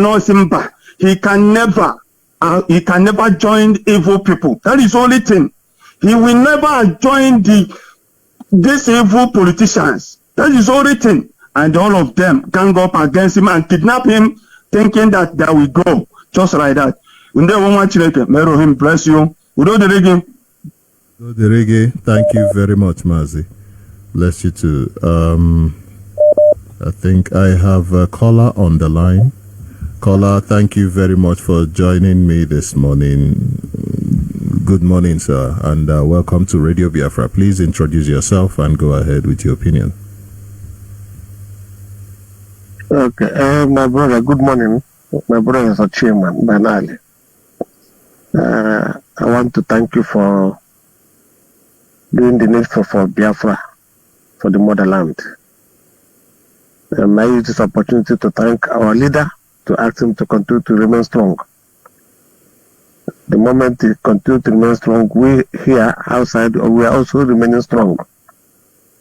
S4: no simpa. He can never join evil people. That is the only thing. He will never join these evil politicians. That is the only thing. And all of them gang up against him and kidnap him, thinking that they will go just like that. When they want to may him bless you.
S2: Thank you very much, Mazi. Bless you too. I think I have a caller on the line. Caller, thank you very much for joining me this morning. Good morning, sir, and welcome to Radio Biafra. Please introduce yourself and go ahead with your opinion.
S3: Okay, my brother, good morning. My brother is Sochima, Mbanali. I want to thank you for doing the needful for Biafra, for the motherland. I use this opportunity to thank our leader, to ask him to continue to remain strong. The moment he continues to remain strong, we here outside, we are also remaining strong.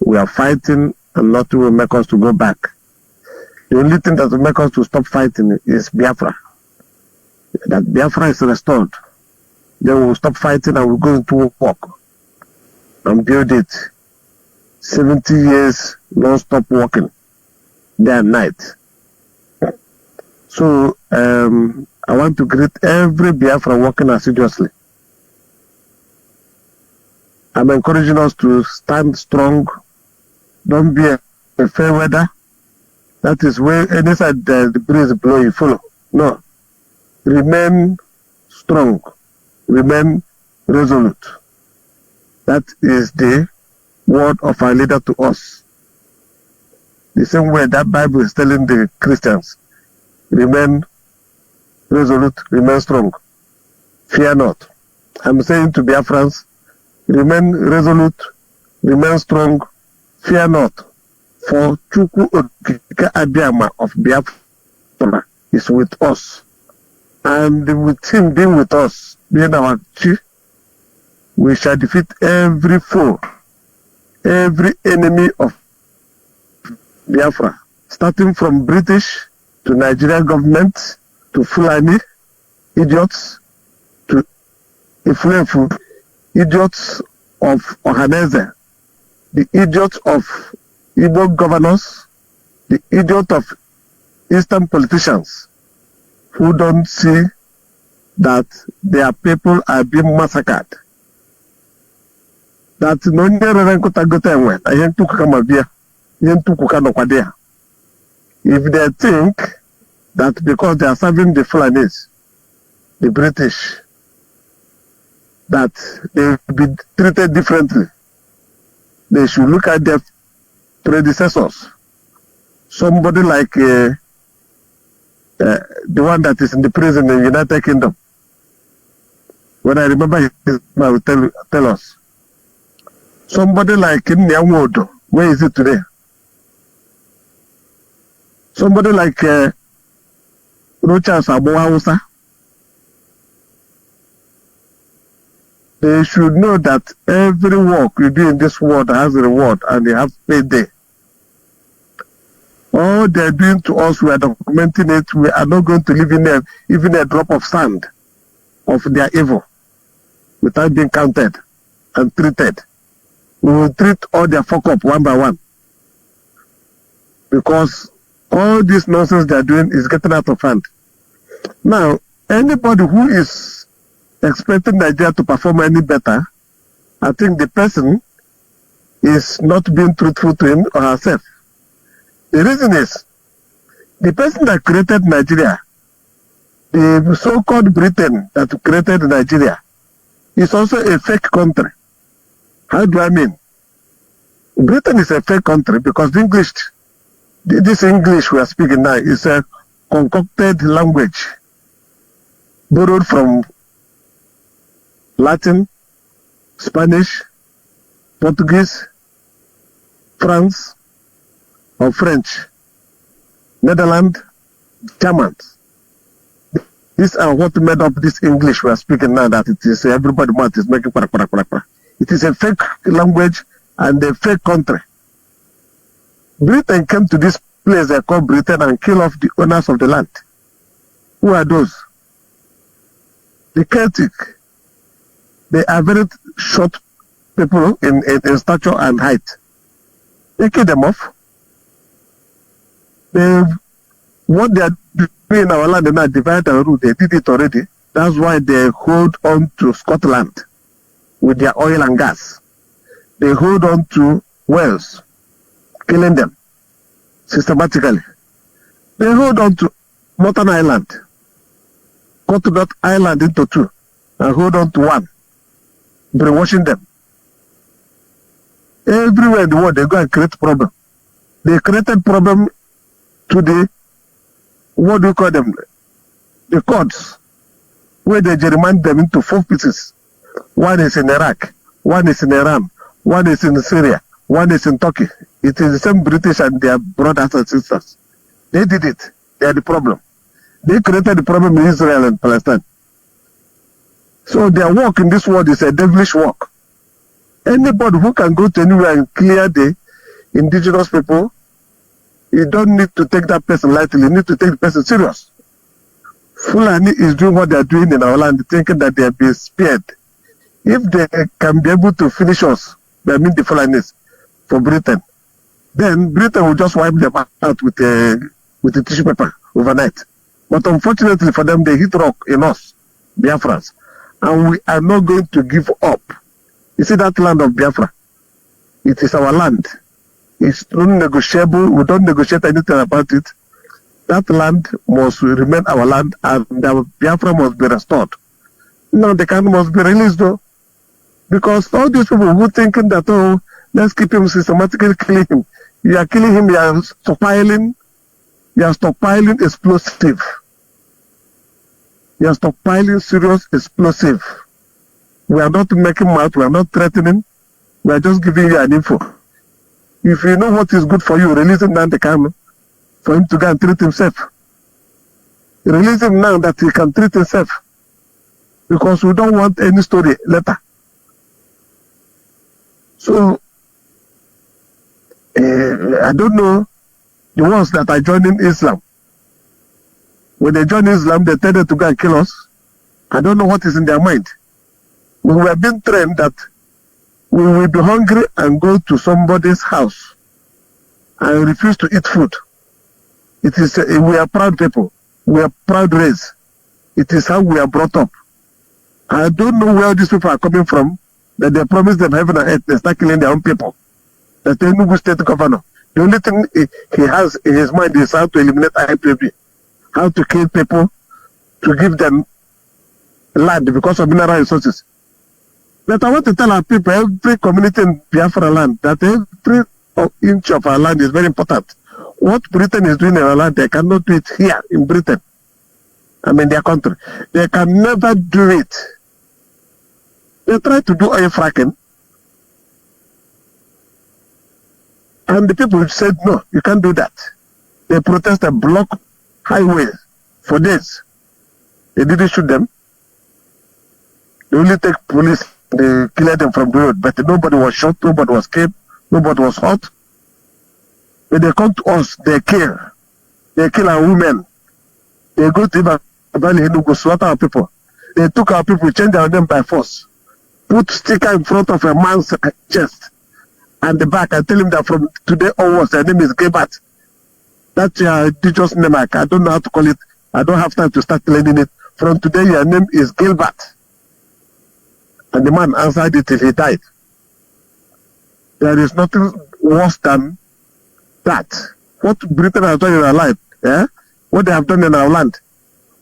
S3: We are fighting and nothing will make us to go back. The only thing that will make us to stop fighting is Biafra. That Biafra is restored. Then we'll stop fighting and we'll go into work and build it. 70 years non-stop working, day and night. So I want to greet every Biafra working assiduously. I'm encouraging us to stand strong. Don't be a fair weather. That is where any side the breeze blow, you follow. No. Remain strong. Remain resolute. That is the word of our leader to us. The same way that Bible is telling the Christians, remain resolute, remain strong. Fear not. I'm saying to Biafrans, remain resolute, remain strong, fear not. For Chukwu Okike Abiyama of Biafra is with us. And with him being with us, being our chief, we shall defeat every foe, every enemy of Biafra, starting from British to Nigerian government, to Fulani, idiots, to Ifulefu, idiots of Ohaneze, the idiots of Igbo governors, the idiot of Eastern politicians who don't see that their people are being massacred. That no if they think that because they are serving the Fulanis, the British, that they will be treated differently, they should look at their predecessors. Somebody like the one that is in the prison in the United Kingdom. When I remember his name, I will tell us. Somebody like Nyawodo, where is it today? Somebody like Rocha Sabo Hausa. They should know that every work you do in this world has a reward and they have payday. All they're doing to us, we are documenting it. We are not going to leave in even a drop of sand of their evil without being counted and treated. We will treat all their fuck up one by one. Because all this nonsense they are doing is getting out of hand. Now, anybody who is expecting Nigeria to perform any better, I think the person is not being truthful to him or herself. The reason is, the person that created Nigeria, the so-called Britain that created Nigeria, is also a fake country. How do I mean? Britain is a fake country because this English we are speaking now is a concocted language borrowed from Latin, Spanish, Portuguese, France, or French, Netherlands, Germans. These are what made up this English we are speaking now, that it is everybody mouth is making para. It is a fake language and a fake country. Britain came to this place they call Britain and kill off the owners of the land. Who are those? The Celtic. They are very short people in stature and height. They kill them off. What they are doing in our land, they now divide and rule. They did it already. That's why they hold on to Scotland with their oil and gas. They hold on to Wales, killing them systematically. They hold on to Northern Ireland, cut that island into two, and hold on to one, brainwashing them. Everywhere in the world, they go and create problem. They created problem to the, what do you call them? The courts, where they gerrymander them into 4 pieces. One is in Iraq, one is in Iran, one is in Syria, one is in Turkey. It is the same British and their brothers and sisters. They did it. They are the problem. They created the problem in Israel and Palestine. So their work in this world is a devilish work. Anybody who can go to anywhere and clear the indigenous people, you don't need to take that person lightly. You need to take the person serious.
S5: Fulani is doing what they are doing in our land, thinking that they are being spared. If they can be able to finish us, I mean the Fulanis, for Britain, then Britain will just wipe them out with a tissue paper overnight. But unfortunately for them, they hit rock in us, Biafrans, and we are not going to give up. You see that land of Biafra? It is our land. It's non-negotiable. We don't negotiate anything about it. That land must remain our land, and the Biafra must be restored. Now the can must be released though. Because all these people who thinking that, oh, let's keep him systematically killing him. You are killing him, you are stockpiling explosive. You are stockpiling serious explosive. We are not making mouth, we are not threatening, we are just giving you an info. If you know what is good for you, release him now the camera for him to go and treat himself. Release him now that he can treat himself. Because we don't want any story later. So, I don't know the ones that are joining Islam. When they join Islam, they tell them to go and kill us. I don't know what is in their mind. We were being trained that we will be hungry and go to somebody's house and refuse to eat food. It is we are proud people. We are proud race. It is how we are brought up. I don't know where these people are coming from, that they promise them heaven and earth, they start killing their own people. That the Enugu state governor, the only thing he has in his mind is how to eliminate IPOB, how to kill people, to give them land because of mineral resources. But I want to tell our people, every community in Biafra land, that every inch of our land is very important. What Britain is doing in our land, they cannot do it here in Britain. I mean their country. They can never do it. They try to do oil fracking. And the people said, no, you can't do that. They protested, block highways for days. They didn't shoot them. They only take police, they cleared them from the road. But nobody was shot, nobody was killed, nobody was hurt. When they come to us, they kill. They kill our women. They go to Mbanali Enugu, slaughter our people. They took our people, changed our name by force. Put sticker in front of a man's chest and the back and tell him that from today onwards, their name is Gilbert. That's your indigenous name. I don't know how to call it. I don't have time to start learning it. From today, your name is Gilbert. And the man answered it till he died. There is nothing worse than that. What Britain has done in our life, what they have done in our land.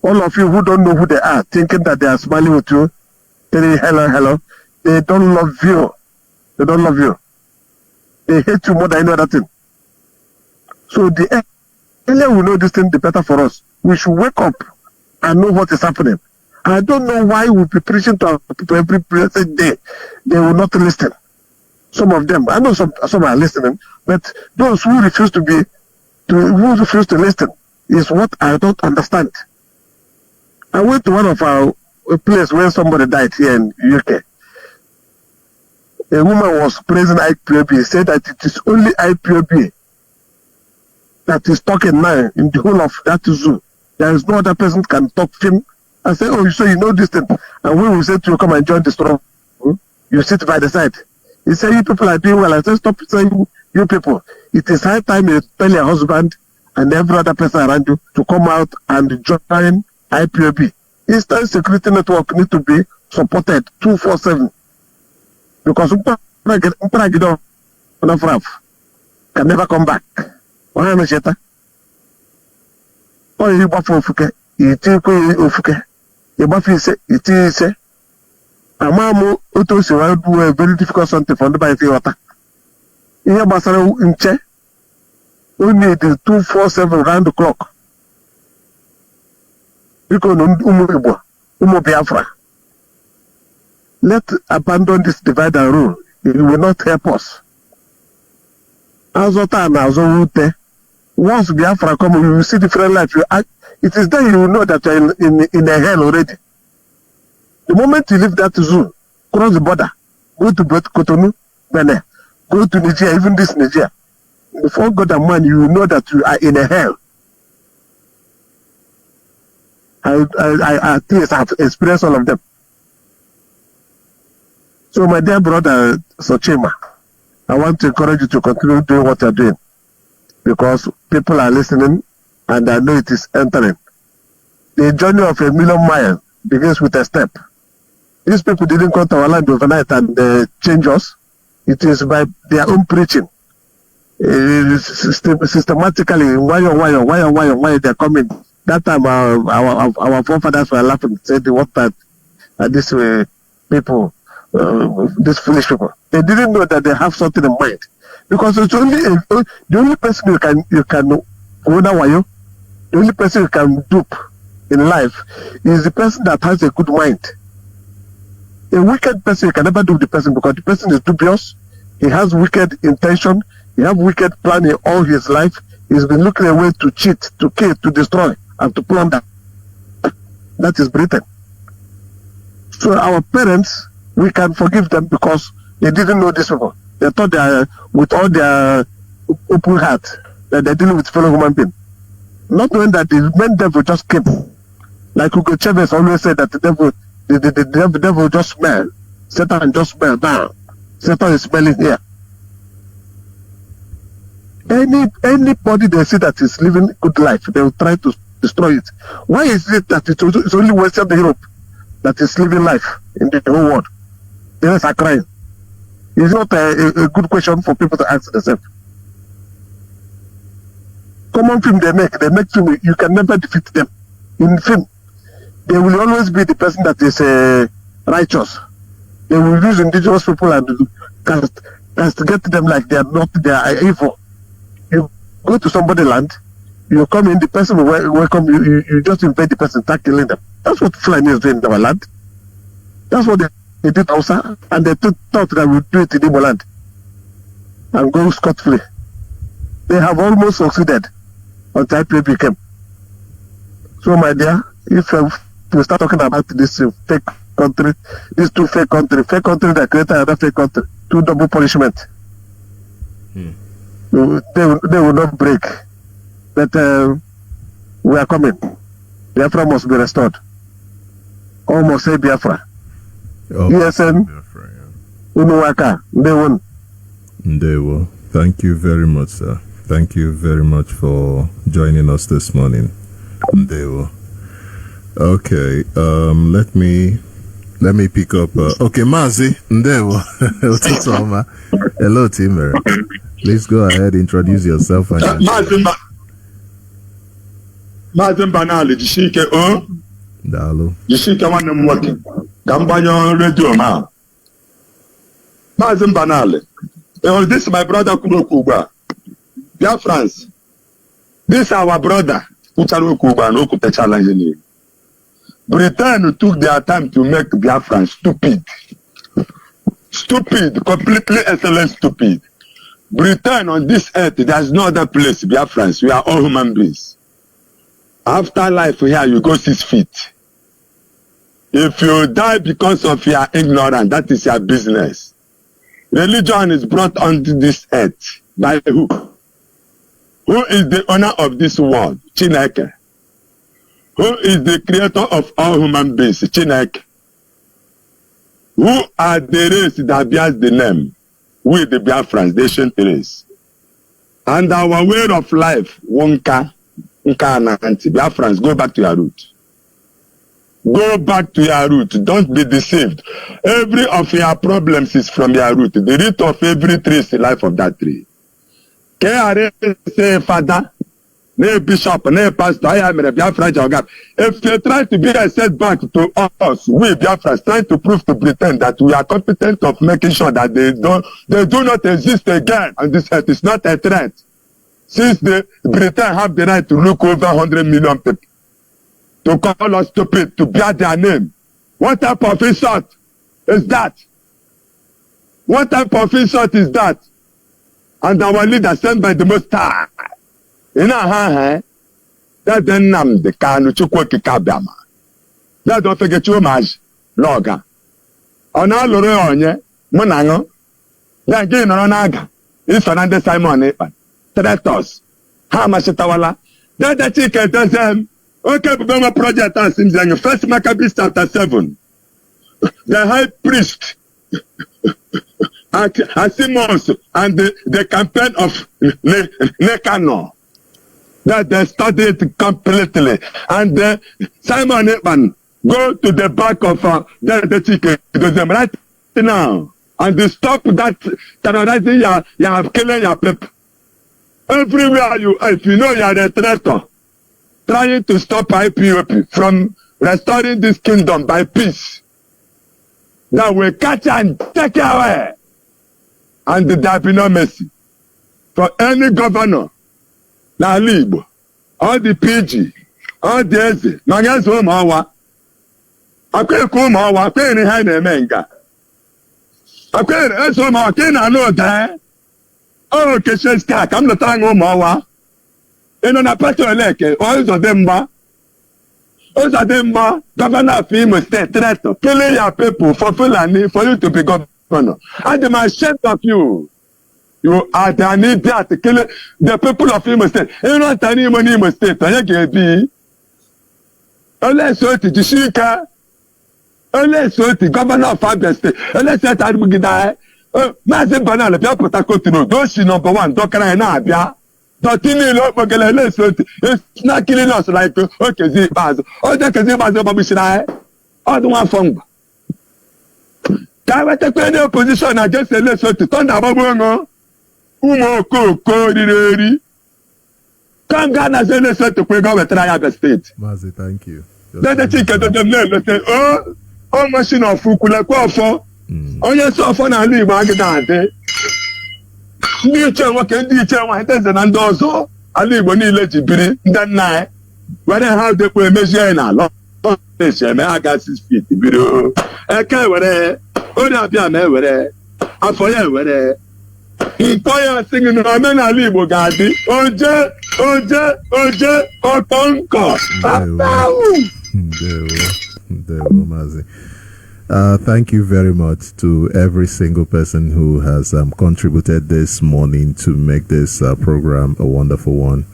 S5: All of you who don't know who they are, thinking that they are smiling with you, telling you hello, hello, they don't love you. They don't love you. They hate you more than any other thing. So the earlier we know this thing, the better for us. We should wake up and know what is happening. I don't know why we'll be preaching to our people every blessed day. They will not listen. Some of them, I know some are listening, but those who refuse to listen is what I don't understand. I went to one of our place where somebody died here in UK. A woman was praising IPOB, said that it is only IPOB that is talking now in the whole of that zoo. There is no other person can talk to him. I said, oh, so you know this thing. And when we said to you, come and join the struggle, you sit by the side. He said, you people are doing well. I said, stop saying you people. It is high time you tell your husband and every other person around you to come out and join IPOB. Eastern Security Network need to be supported 24/7. Because can never come back. Oh, you buff ofuke, you take ofuke, you buff it is a mamu autos do a very difficult something for the by the water. In your basara in che, we need 247 round the clock. Because Umu Biafra. Let's abandon this divide and rule. It will not help us. Once Biafra come, you will see different life. It is then you will know that you are in a hell already. The moment you leave that zoo, cross the border, go to Cotonou, Benin, go to Nigeria, even this Nigeria, before God and man, you will know that you are in a hell. I at least have experienced all of them. So my dear brother Sochima, I want to encourage you to continue doing what you're doing, because people are listening and I know it is entering. The journey of a million miles begins with a step. These people didn't come to our land overnight and change us. It is by their own preaching. Systematically, why they're coming. That time our forefathers were laughing, said, what that this people, these foolish people. They didn't know that they have something in mind. Because it's only the only person you can the only person you can dupe in life is the person that has a good mind. A wicked person, you can never dupe the person, because the person is dubious. He has wicked intention. He has wicked plan in all his life. He's been looking a way to cheat, to kill, to destroy, and to plunder. That is Britain. So our parents, we can forgive them because they didn't know these people. They thought they are, with all their open heart, that they're dealing with fellow human beings. Not knowing that the main devil just came. Like Hugo Chavez always said that the devil just smell. Satan just smell down. Satan is smelling here. Anybody they see that is living good life, they will try to destroy it. Why is it that it's only Western Europe that is living life in the whole world? The rest are crying. It's not a good question for people to ask themselves. Common film they make film, you can never defeat them. In film, they will always be the person that is righteous. They will use indigenous people and castigate them like they are evil. You go to somebody's land, you come in, the person will welcome you, you just invade the person, start killing them. That's what Fulani is doing in our land. That's what they did also, and they thought that we would do it in Igbo land and go scot-free. They have almost succeeded until IPAB came. So my dear, if we start talking about this fake country, these two fake country that created another fake country, two double punishment. They will not break. But we are coming. Biafra must be restored. Almost say Biafra. ESN,
S2: Biafra, yeah.
S5: Unuwaka,
S2: they will. Thank you very much, sir. Thank you very much for joining us this morning. They will. Okay, let me pick up. Okay, Mazi, Ndewo. Hello, Timber. Please go ahead, introduce yourself.
S6: Mazi Mbanali, jishike
S2: Dalu.
S6: Jishike nwanne m nwoke ka m gbanyụọ redio ma. Mazi Mbanali, this is my brother kwuru okwu ugbu a. Biafrans, this is our brother who chara okwu ugbu a na okwu techala ihe niile. Britain took their time to make Biafrans stupid. Stupid, completely excellent stupid. Britain on this earth, there's no other place, Biafrans. We are all human beings. After life here, you go 6 feet. If you die because of your ignorance, that is your business. Religion is brought onto this earth by who? Who is the owner of this world? Chineke. Who is the creator of all human beings? Chineke. Who are the race that bears the name? We, the Biafrans, the ancient race. And our way of life, Wonka, Nka, Nanti. Biafrans, go back to your root. Go back to your root. Don't be deceived. Every of your problems is from your root. The root of every tree is the life of that tree. Say, Father, no bishop, no pastor, I am a Biafra Jogab. If you try to be a setback to us, we Biafras trying to prove to Britain that we are competent of making sure that they do not exist again, and this earth is not a threat. Since Britain have the right to look over 100 million people, to call us stupid, to bear their name. What type of insult is that? What type of insult is that? And our leader sent by the Most High. You know, that then the Kanu Chukwoki Kabama. That don't forget you much, Loga. On all Lorionye, Monango, that again on Naga, is Fernandez Simon, traitors. How much Tawala? That the chicken does them. Okay, Bubama project as in the first Maccabees chapter 7. The high priest Asimos and the campaign of Nekano. That they studied completely. And Simon Eban go to the back of the chicken to them right now. And they stop that terrorizing you killing your people. Everywhere if you know you are a traitor, trying to stop IPOP from restoring this kingdom by peace, that will catch and take away. And there be no mercy for any governor, na Igbo, all the PG, all the Eze, na against home awa. Akwe kuma awa, akwe ni ha na-eme nga. Akwe eso ma akwe na no da. Oh, kesheska, kam na tango mawa. Eno na pato eleke, o zo demba. O zo demba, governor of Imo State, threat, killing your people for Fulani, for you to be governor. And I'm ashamed of you. You are an idiot, killing the people of Imo State. You know what I mean in Imo State, I can be. Unless you to Jishika, unless you to governor of Abia State, unless you to Mugidai. Mazi Mbanali, Bia Potako Tino, those number one, Dokara na Abia. Dotini lo Mogele, it's not killing us like okay, Zibaz. Oh, that is Zibaz Babishina. Oh, the one from. Can I take any opposition against the lesson to turn the Babongo? Umo Koko, Diri. Come Ghana, the lesson to Quego with Tribe State.
S2: Mazi, thank you.
S6: Then the chicken to them, they say, oh, machine of Fukula Kofo. Onye sọfọ n'ala Igbo agịdadị ndị iche nwoke ndị iche nwaanyị eze na ndị ọzọ ala Igbo niile ji biri ndị nna anyị were ha dekwa emezie anyị n'ala esi eme ha ga 6 feet biri eke were onye abịa ma ewere afọ ya ewere nkọ ya sị gị na omenala Igbo ga-adị oje ọkọ nkọ
S2: Ndewo Mazi. Thank you very much to every single person who has contributed this morning to make this program a wonderful one.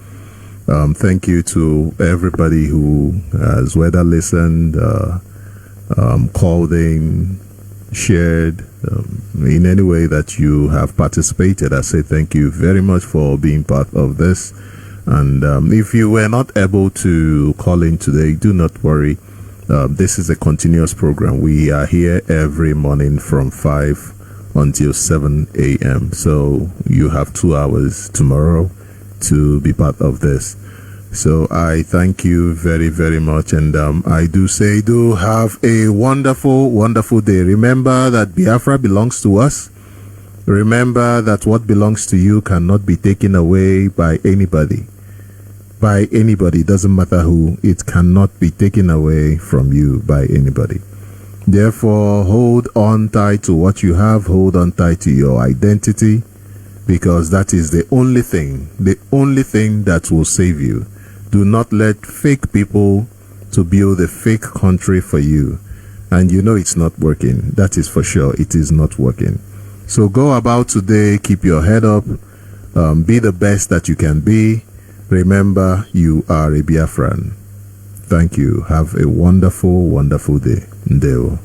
S2: Thank you to everybody who has whether listened, called in, shared, in any way that you have participated. I say thank you very much for being part of this. And if you were not able to call in today, do not worry. This is a continuous program. We are here every morning from 5 until 7 a.m. So you have 2 hours tomorrow to be part of this. So I thank you very, very much. And I do say, do have a wonderful, wonderful day. Remember that Biafra belongs to us. Remember that what belongs to you cannot be taken away by anybody. By anybody, doesn't matter who, it cannot be taken away from you by anybody. Therefore, hold on tight to what you have, hold on tight to your identity, because that is the only thing that will save you. Do not let fake people to build a fake country for you. And you know it's not working. That is for sure. It is not working. So go about today, keep your head up, be the best that you can be. Remember, you are a Biafran. Thank you. Have a wonderful, wonderful day. Ndewo.